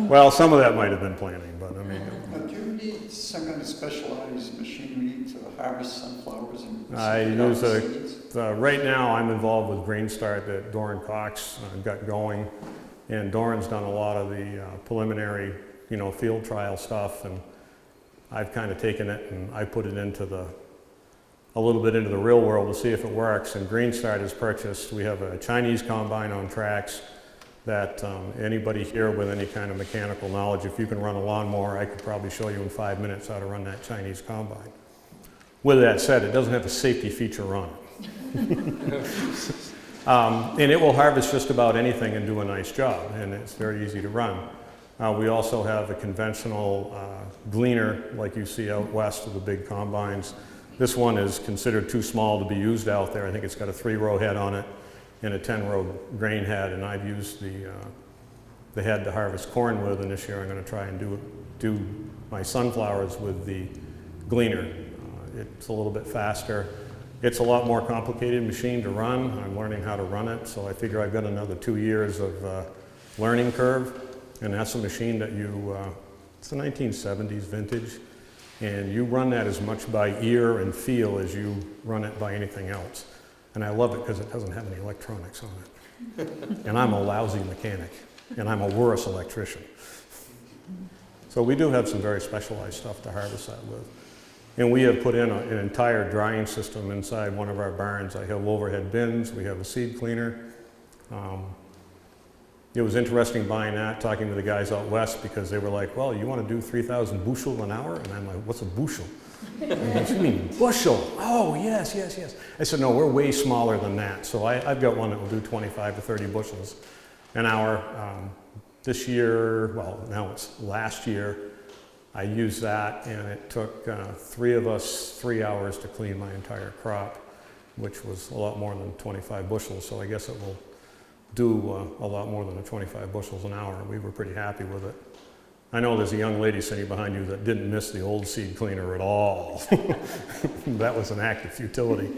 Well, some of that might have been planning, but I mean. Do you need some kind of specialized machinery to harvest sunflowers and I use seeds? right now I'm involved with Green Start that Doran Cox got going, and Doran's done a lot of the preliminary, field trial stuff, and I've kind of taken it and I put it a little bit into the real world to see if it works. And Green Start has purchased, we have a Chinese combine on tracks that anybody here with any kind of mechanical knowledge, if you can run a lawnmower, I could probably show you in 5 minutes how to run that Chinese combine. With that said, it doesn't have a safety feature on it. And it will harvest just about anything and do a nice job, and it's very easy to run. We also have a conventional gleaner like you see out west of the big combines. This one is considered too small to be used out there. I think it's got a 3-row head on it and a 10-row grain head, and I've used the head to harvest corn with, and this year I'm going to try and do my sunflowers with the gleaner. It's a little bit faster. It's a lot more complicated machine to run. I'm learning how to run it, so I figure I've got another 2 years of learning curve, and that's a machine that it's a 1970s vintage, and you run that as much by ear and feel as you run it by anything else. And I love it because it doesn't have any electronics on it. And I'm a lousy mechanic, and I'm a worse electrician. So we do have some very specialized stuff to harvest that with. And we have put in an entire drying system inside one of our barns. I have overhead bins, we have a seed cleaner. It was interesting buying that, talking to the guys out west, because they were like, well, you want to do 3,000 bushel an hour? And I'm like, what's a bushel? What do you mean, bushel? Oh, yes. I said, no, we're way smaller than that. So I've got one that will do 25 to 30 bushels an hour. This year, well, now it's last year, I used that, and it took 3 of us 3 hours to clean my entire crop, which was a lot more than 25 bushels. So I guess it will do a lot more than 25 bushels an hour. We were pretty happy with it. I know there's a young lady sitting behind you that didn't miss the old seed cleaner at all. That was an act of futility.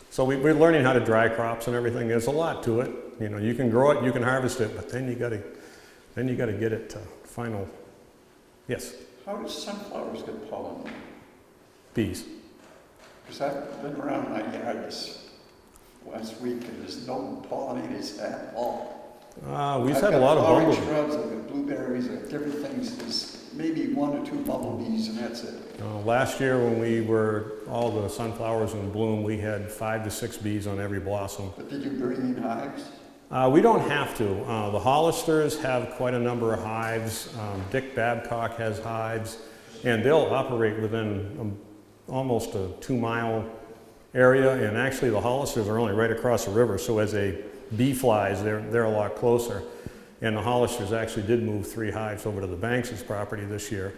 So we're learning how to dry crops and everything. There's a lot to it. You can grow it, you can harvest it, but then you got to get it to final. Yes. How do sunflowers get pollinated? Bees. Because I've been around my yard this last week, and there's no pollinators at all. We've had a lot of orange bumblebees. shrubs, I've got blueberries, I've got different things. There's maybe 1 or 2 bumblebees, and that's it. Last year when all the sunflowers in bloom, we had 5 to 6 bees on every blossom. But did you bring in hives? We don't have to. The Hollisters have quite a number of hives. Dick Babcock has hives, and they'll operate within almost a 2-mile area. And actually, the Hollisters are only right across the river, so as a bee flies, they're a lot closer. And the Hollisters actually did move 3 hives over to the Banks' property this year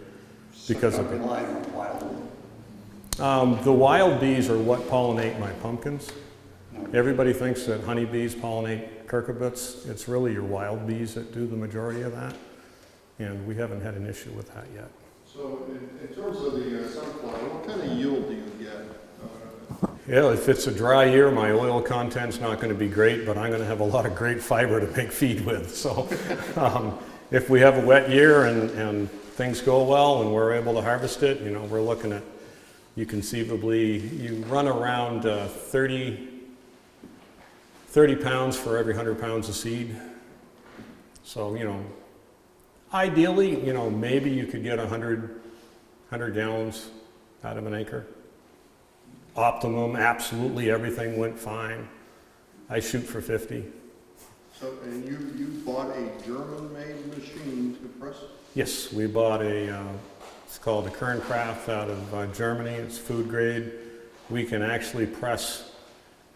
because of So it. don't rely on wild. The wild bees are what pollinate my pumpkins. Everybody thinks that honeybees pollinate cucurbits. It's really your wild bees that do the majority of that, and we haven't had an issue with that yet. So in terms of the sunflower, what kind of yield do you get? Yeah, if it's a dry year, my oil content's not going to be great, but I'm going to have a lot of great fiber to make feed with. So if we have a wet year and things go well and we're able to harvest it, you know, we're looking at, you conceivably, you run around 30 pounds for every 100 pounds of seed. So, you know, ideally, you know, maybe you could get 100 gallons out of an acre. Optimum, absolutely everything went fine. I shoot for 50. So, and you bought a German-made machine to press? Yes, we bought it's called a Kernkraft out of Germany. It's food grade. We can actually press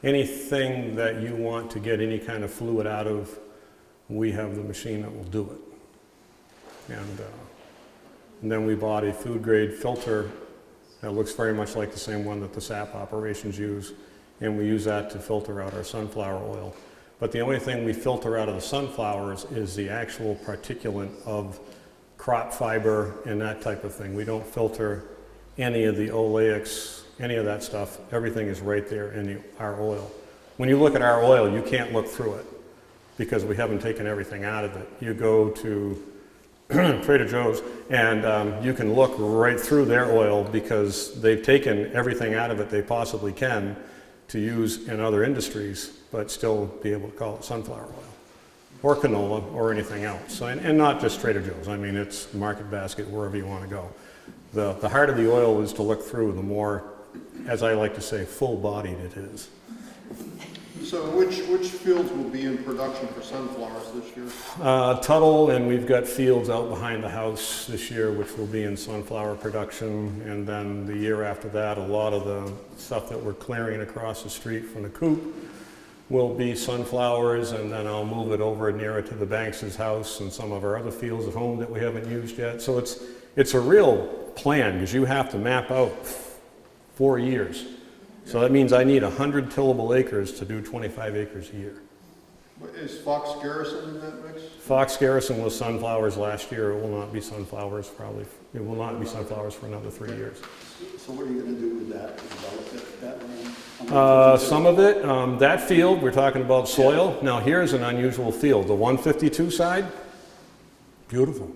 anything that you want to get any kind of fluid out of. We have the machine that will do it. And then we bought a food grade filter that looks very much like the same one that the SAP operations use, and we use that to filter out our sunflower oil. But the only thing we filter out of the sunflowers is the actual particulate of crop fiber and that type of thing. We don't filter any of the oleics, any of that stuff. Everything is right there in our oil. When you look at our oil, you can't look through it because we haven't taken everything out of it. You go to Trader Joe's, and you can look right through their oil because they've taken everything out of it they possibly can to use in other industries, but still be able to call it sunflower oil or canola or anything else. So, and not just Trader Joe's. I mean, it's Market Basket, wherever you want to go. The harder the oil is to look through, the more, as I like to say, full-bodied it is. So which fields will be in production for sunflowers this year? Tuttle, and we've got fields out behind the house this year which will be in sunflower production, and then the year after that a lot of the stuff that we're clearing across the street from the coop will be sunflowers, and then I'll move it over nearer to the Banks' house and some of our other fields at home that we haven't used yet. So it's a real plan because you have to map out 4 years. So that means I need 100 tillable acres to do 25 acres a year. Is Fox Garrison in that mix? Fox Garrison was sunflowers last year. It will not be sunflowers probably. It will not be sunflowers for another 3 years. So what are you going to do with that? Develop that land? Some of it, that field, we're talking about soil. Now here's an unusual field. The 152 side, beautiful.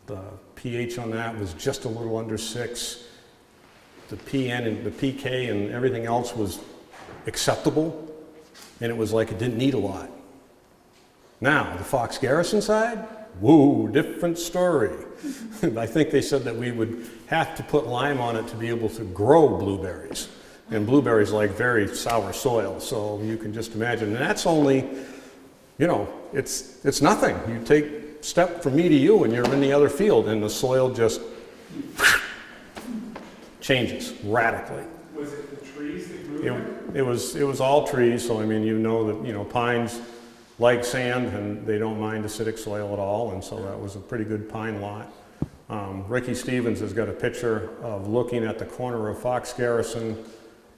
The pH on that was just a little under 6. The PN and the PK and everything else was acceptable, and it was like it didn't need a lot. Now, the Fox Garrison side, whoa, different story. I think they said that we would have to put lime on it to be able to grow blueberries. And blueberries like very sour soil, so you can just imagine. And that's only, you know, it's nothing. You take step from me to you and you're in the other field and the soil just changes radically. Was it the trees that grew there? It was all trees, so I mean, you know that, you know, pines like sand and they don't mind acidic soil at all, and so that was a pretty good pine lot. Ricky Stevens has got a picture of looking at the corner of Fox Garrison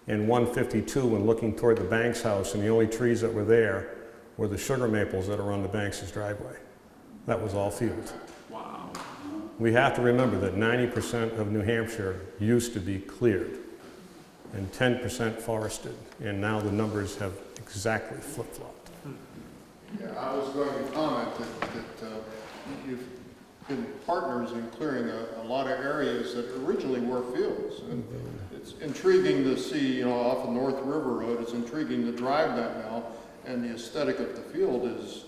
and 152 and looking toward the Banks house, and the only trees that were there were the sugar maples that are on the Banks' driveway. That was all field. Wow. We have to remember that 90% of New Hampshire used to be cleared and 10% forested, and now the numbers have exactly flip-flopped. Yeah, I was going to comment that you've been partners in clearing a lot of areas that originally were fields. And it's intriguing to see, you know, off of North River Road, it's intriguing to drive that now, and the aesthetic of the field is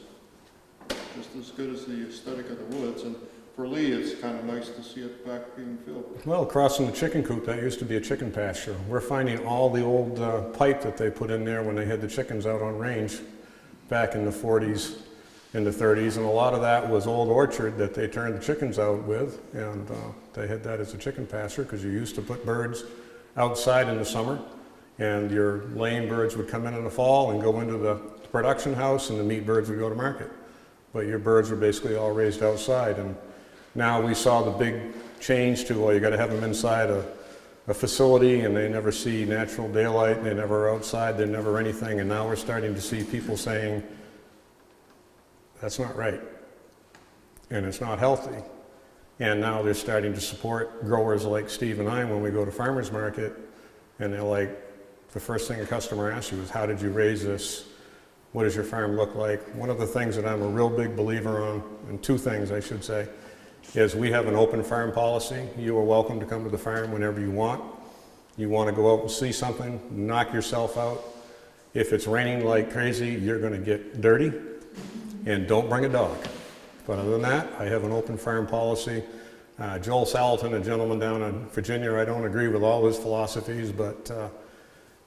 just as good as the aesthetic of the woods. And for Lee, it's kind of nice to see it back being filled. Well, across from the chicken coop, that used to be a chicken pasture. We're finding all the old pipe that they put in there when they had the chickens out on range back in the 40s and the 30s, and a lot of that was old orchard that they turned the chickens out with, and they had that as a chicken pasture because you used to put birds outside in the summer, and your laying birds would come in the fall and go into the production house and the meat birds would go to market. But your birds were basically all raised outside. And now we saw the big change to, well, you gotta have them inside a facility and they never see natural daylight, and they're never outside, they're never anything. And now we're starting to see people saying, that's not right. And it's not healthy. And now they're starting to support growers like Steve and I when we go to farmers market, and they're like, the first thing a customer asks you is, how did you raise this? What does your farm look like? One of the things that I'm a real big believer on, and two things I should say, is we have an open farm policy. You are welcome to come to the farm whenever you want. You want to go out and see something, knock yourself out. If it's raining like crazy, you're going to get dirty, and don't bring a dog. But other than that, I have an open farm policy. Joel Salatin, a gentleman down in Virginia, I don't agree with all his philosophies, but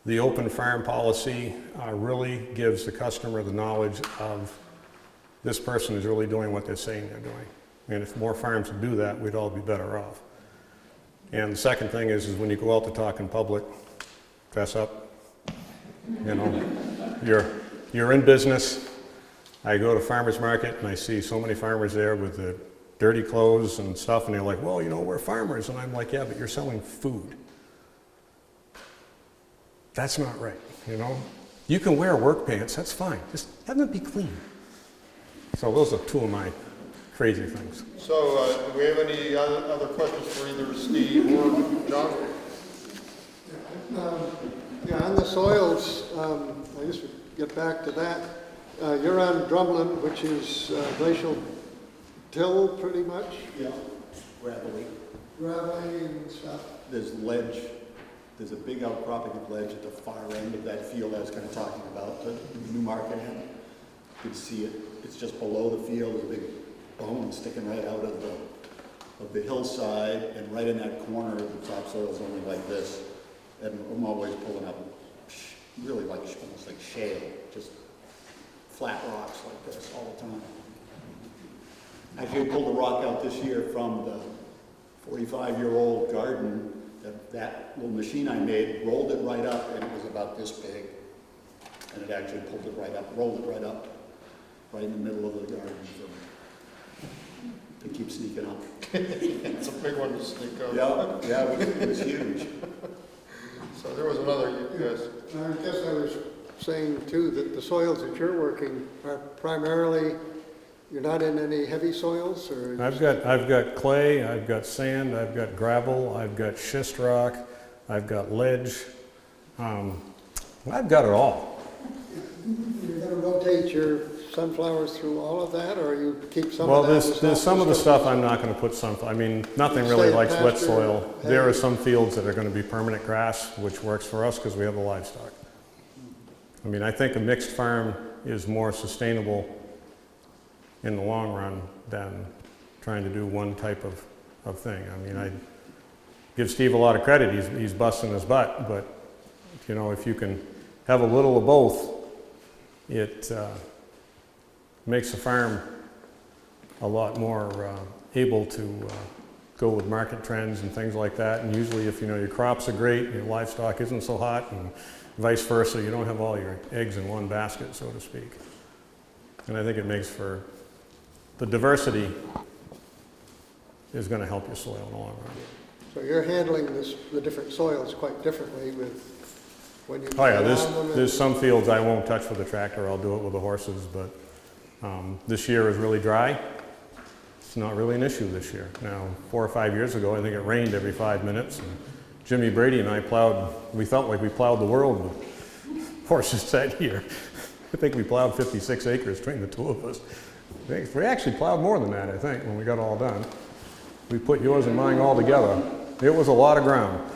the open farm policy really gives the customer the knowledge of this person is really doing what they're saying they're doing. And if more farms would do that, we'd all be better off. And the second thing is when you go out to talk in public, dress up. You know, you're in business. I go to farmers market and I see so many farmers there with the dirty clothes and stuff, and they're like, well, you know, we're farmers. And I'm like, yeah, but you're selling food. That's not right, you know? You can wear work pants, that's fine. Just have them be clean. So those are two of my crazy things. So, do we have any other questions for either Steve or John? Yeah, on the soils, I just get back to that. You're on Drumlin, which is glacial till pretty much, Yeah, gravelly. gravelly and stuff. There's ledge. There's a big outcropping of ledge at the far end of that field I was kind of talking about, the New Market end. You can see it. It's just below the field. There's a big bone sticking right out of the hillside, and right in that corner, the topsoil is only like this. And I'm always pulling up really like almost like shale, just flat rocks like this all the time. Actually, I pulled a rock out this year from the 45-year-old garden. That little machine I made rolled it right up, and it was about this big. And it actually pulled it right up, rolled it right up, right in the middle of the garden. So they keep sneaking up. It's a big one to sneak up. Yeah, it was huge. So there was another, yes. I guess I was saying too that the soils that you're working are primarily, you're not in any heavy soils, or? I've got clay, I've got sand, I've got gravel, I've got schist rock, I've got ledge. I've got it all. You're going to rotate your sunflowers through all of that, or you keep some Well, of that? there's some of the stuff I'm not going to put sunflower. I mean, nothing really Stay likes wet pasture, soil. hay. There are some fields that are going to be permanent grass, which works for us because we have the livestock. I mean, I think a mixed farm is more sustainable in the long run than trying to do one type of thing. I mean, I give Steve a lot of credit. He's busting his butt, but you know, if you can have a little of both, it makes the farm a lot more able to go with market trends and things like that. And usually, if you know your crops are great, your livestock isn't so hot, and vice versa, you don't have all your eggs in one basket, so to speak. And I think it makes for the diversity is going to help your soil in the long run. So you're handling the different soils quite differently with when you. Oh yeah, put on them and- there's some fields I won't touch with a tractor. I'll do it with the horses, but this year is really dry. It's not really an issue this year. Now, 4 or 5 years ago, I think it rained every 5 minutes. And Jimmy Brady and I plowed. We felt like we plowed the world with horses that year. I think we plowed 56 acres between the two of us. We actually plowed more than that, I think, when we got all done. We put yours and mine all together. It was a lot of ground.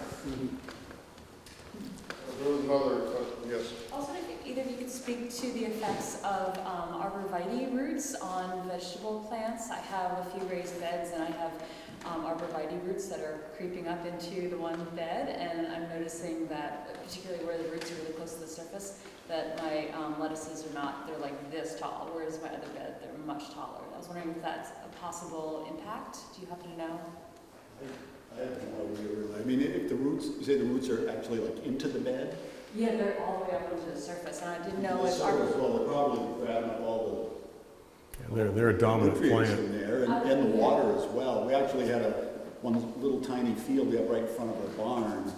There was another question, yes. Also, I think either of you could speak to the effects of arborvitae roots on vegetable plants. I have a few raised beds, and I have arborvitae roots that are creeping up into the one bed, and I'm noticing that, particularly where the roots are really close to the surface, that my lettuces are not, they're like this tall, whereas my other bed, they're much taller. I was wondering if that's a possible impact. Do you happen to know? I have no idea really. I mean, if the roots, you say the roots are actually like into the bed, Yeah, they're all the way up onto the surface, and I didn't know The if surface, our, well, they're probably grabbing up all They're a the dominant nutrients plant. in there, and the water as well. We actually had one little tiny field up right in front of our barn,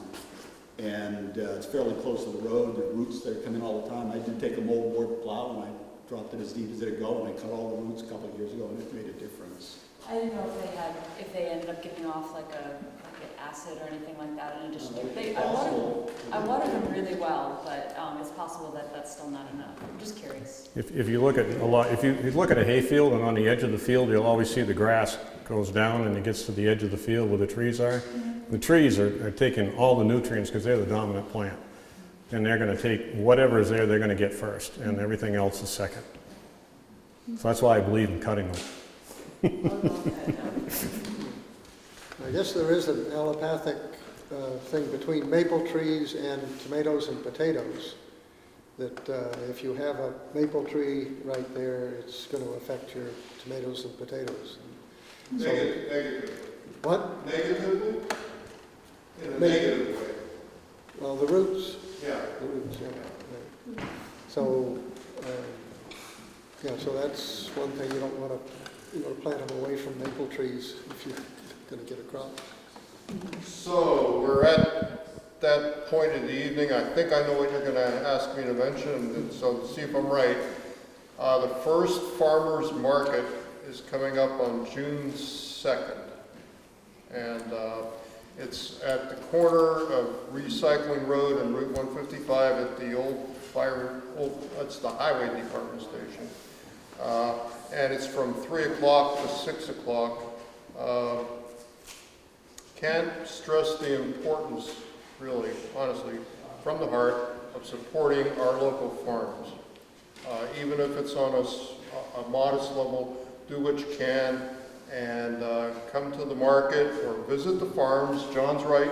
and it's fairly close to the road. The roots that come in all the time. I did take a moldboard plow and I dropped it as deep as it'd go, and I cut all the roots a couple of years ago, and it made a difference. I didn't know if they ended up giving off like an acid or anything like that in addition to, I watered them really well, but it's possible that that's still not enough. I'm just curious. If you look at if you look at a hay field, and on the edge of the field, you'll always see the grass goes down and it gets to the edge of the field where the trees are. The trees are taking all the nutrients because they're the dominant plant. And they're going to take whatever is there, they're going to get first, and everything else is second. So that's why I believe in cutting them. I guess there is an allopathic thing between maple trees and tomatoes and potatoes, that if you have a maple tree right there, it's going to affect your tomatoes and potatoes. So, Negative. what? Negatively? In a Negative. negative way. Well, the roots. Yeah. The roots, yeah. Right. So, so that's one thing. You don't want to, plant them away from maple trees if you're going to get a crop. So we're at that point of the evening. I think I know what you're going to ask me to mention, and so see if I'm right. The first farmers market is coming up on June 2nd, and it's at the corner of Recycling Road and Route 155 at the that's the highway department station. And it's from 3 o'clock to 6 o'clock. Can't stress the importance, really, honestly, from the heart, of supporting our local farms. Even if it's on a modest level, do what you can and come to the market or visit the farms. John's right.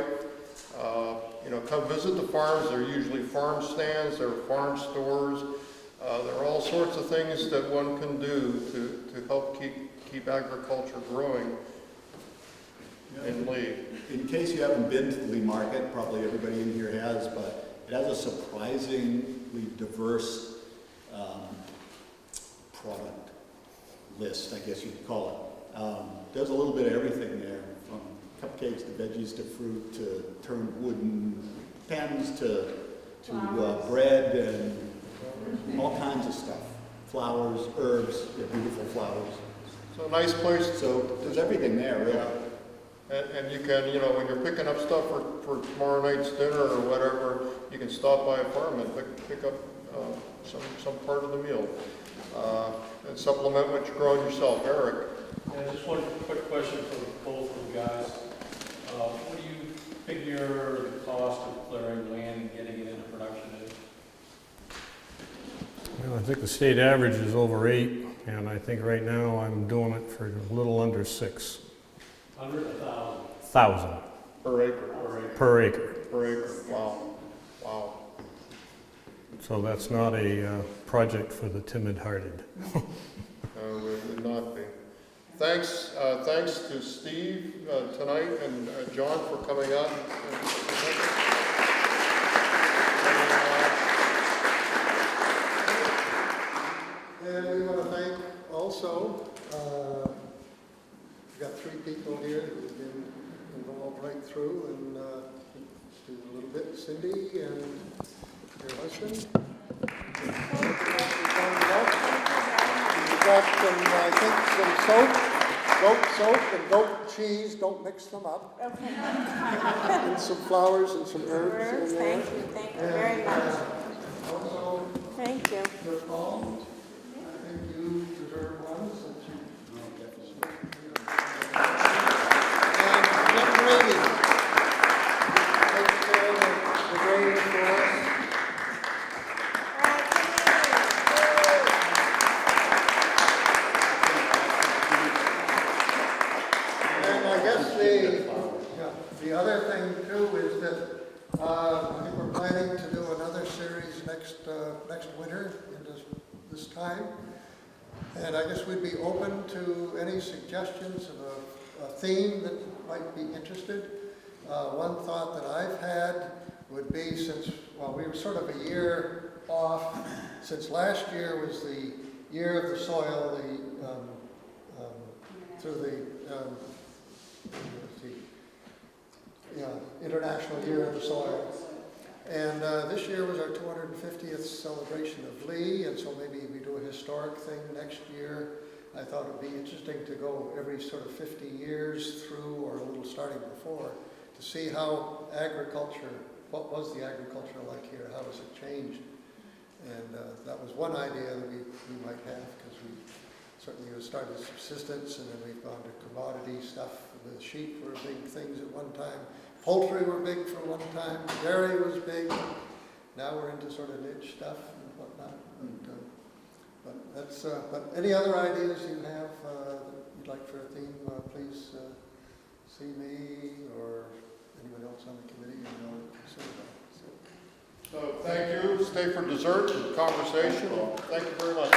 Come visit the farms. There are usually farm stands, there are farm stores. There are all sorts of things that one can do to help keep agriculture growing in Lee. In case you haven't been to the Lee Market, probably everybody in here has, but it has a surprisingly diverse product list, I guess you'd call it. There's a little bit of everything there, from cupcakes to veggies to fruit to turned wooden pens to bread and all kinds of stuff. Flowers, herbs, they're beautiful flowers. So a nice place. So there's everything there, really. And you can, when you're picking up stuff for tomorrow night's dinner or whatever, you can stop by a farm and pick up some part of the meal and supplement what you're growing yourself. Eric? Yeah, just one quick question for both of you guys. What do you figure the cost of clearing land and getting it into production is? Well, I think the state average is over 8, and I think right now I'm doing it for a little under 6. 100, 1,000? 1,000 Per acre. per acre. Per acre. Wow. Wow. So that's not a project for the timid-hearted. It would not be. Thanks to Steve tonight and John for coming out. And we want to thank also, we've got 3 people here that have been involved right through, and do a little bit, Cindy and your husband. We've got some, I think, some goat soap and goat cheese, don't mix them up. Okay. And some flowers and some herbs in there. Thank you very much. Also, Thank you. your phone, I think you deserve one since you. And Jim Brady, takes care of the grading for us. And I guess the other thing too is that I think we're planning to do another series next winter in this time. And I guess we'd be open to any suggestions of a theme that might be interested. One thought that I've had would be since, well, we were sort of a year off, since last year was the year of the soil, through the International Year of the Soil. And this year was our 250th celebration of Lee, and so maybe we do a historic thing next year. I thought it would be interesting to go every sort of 50 years through, or a little starting before, to see how agriculture, what was the agriculture like here, how has it changed? And that was one idea that we might have, because we certainly started subsistence, and then we've gone to commodity stuff. The sheep were big things at one time. Poultry were big for one time. Dairy was big. Now we're into sort of niche stuff and whatnot. But any other ideas you have that you'd like for a theme, please see me or anyone else on the committee, and I'll consider that. So thank you. Stay for dessert and conversation. Thank you very much.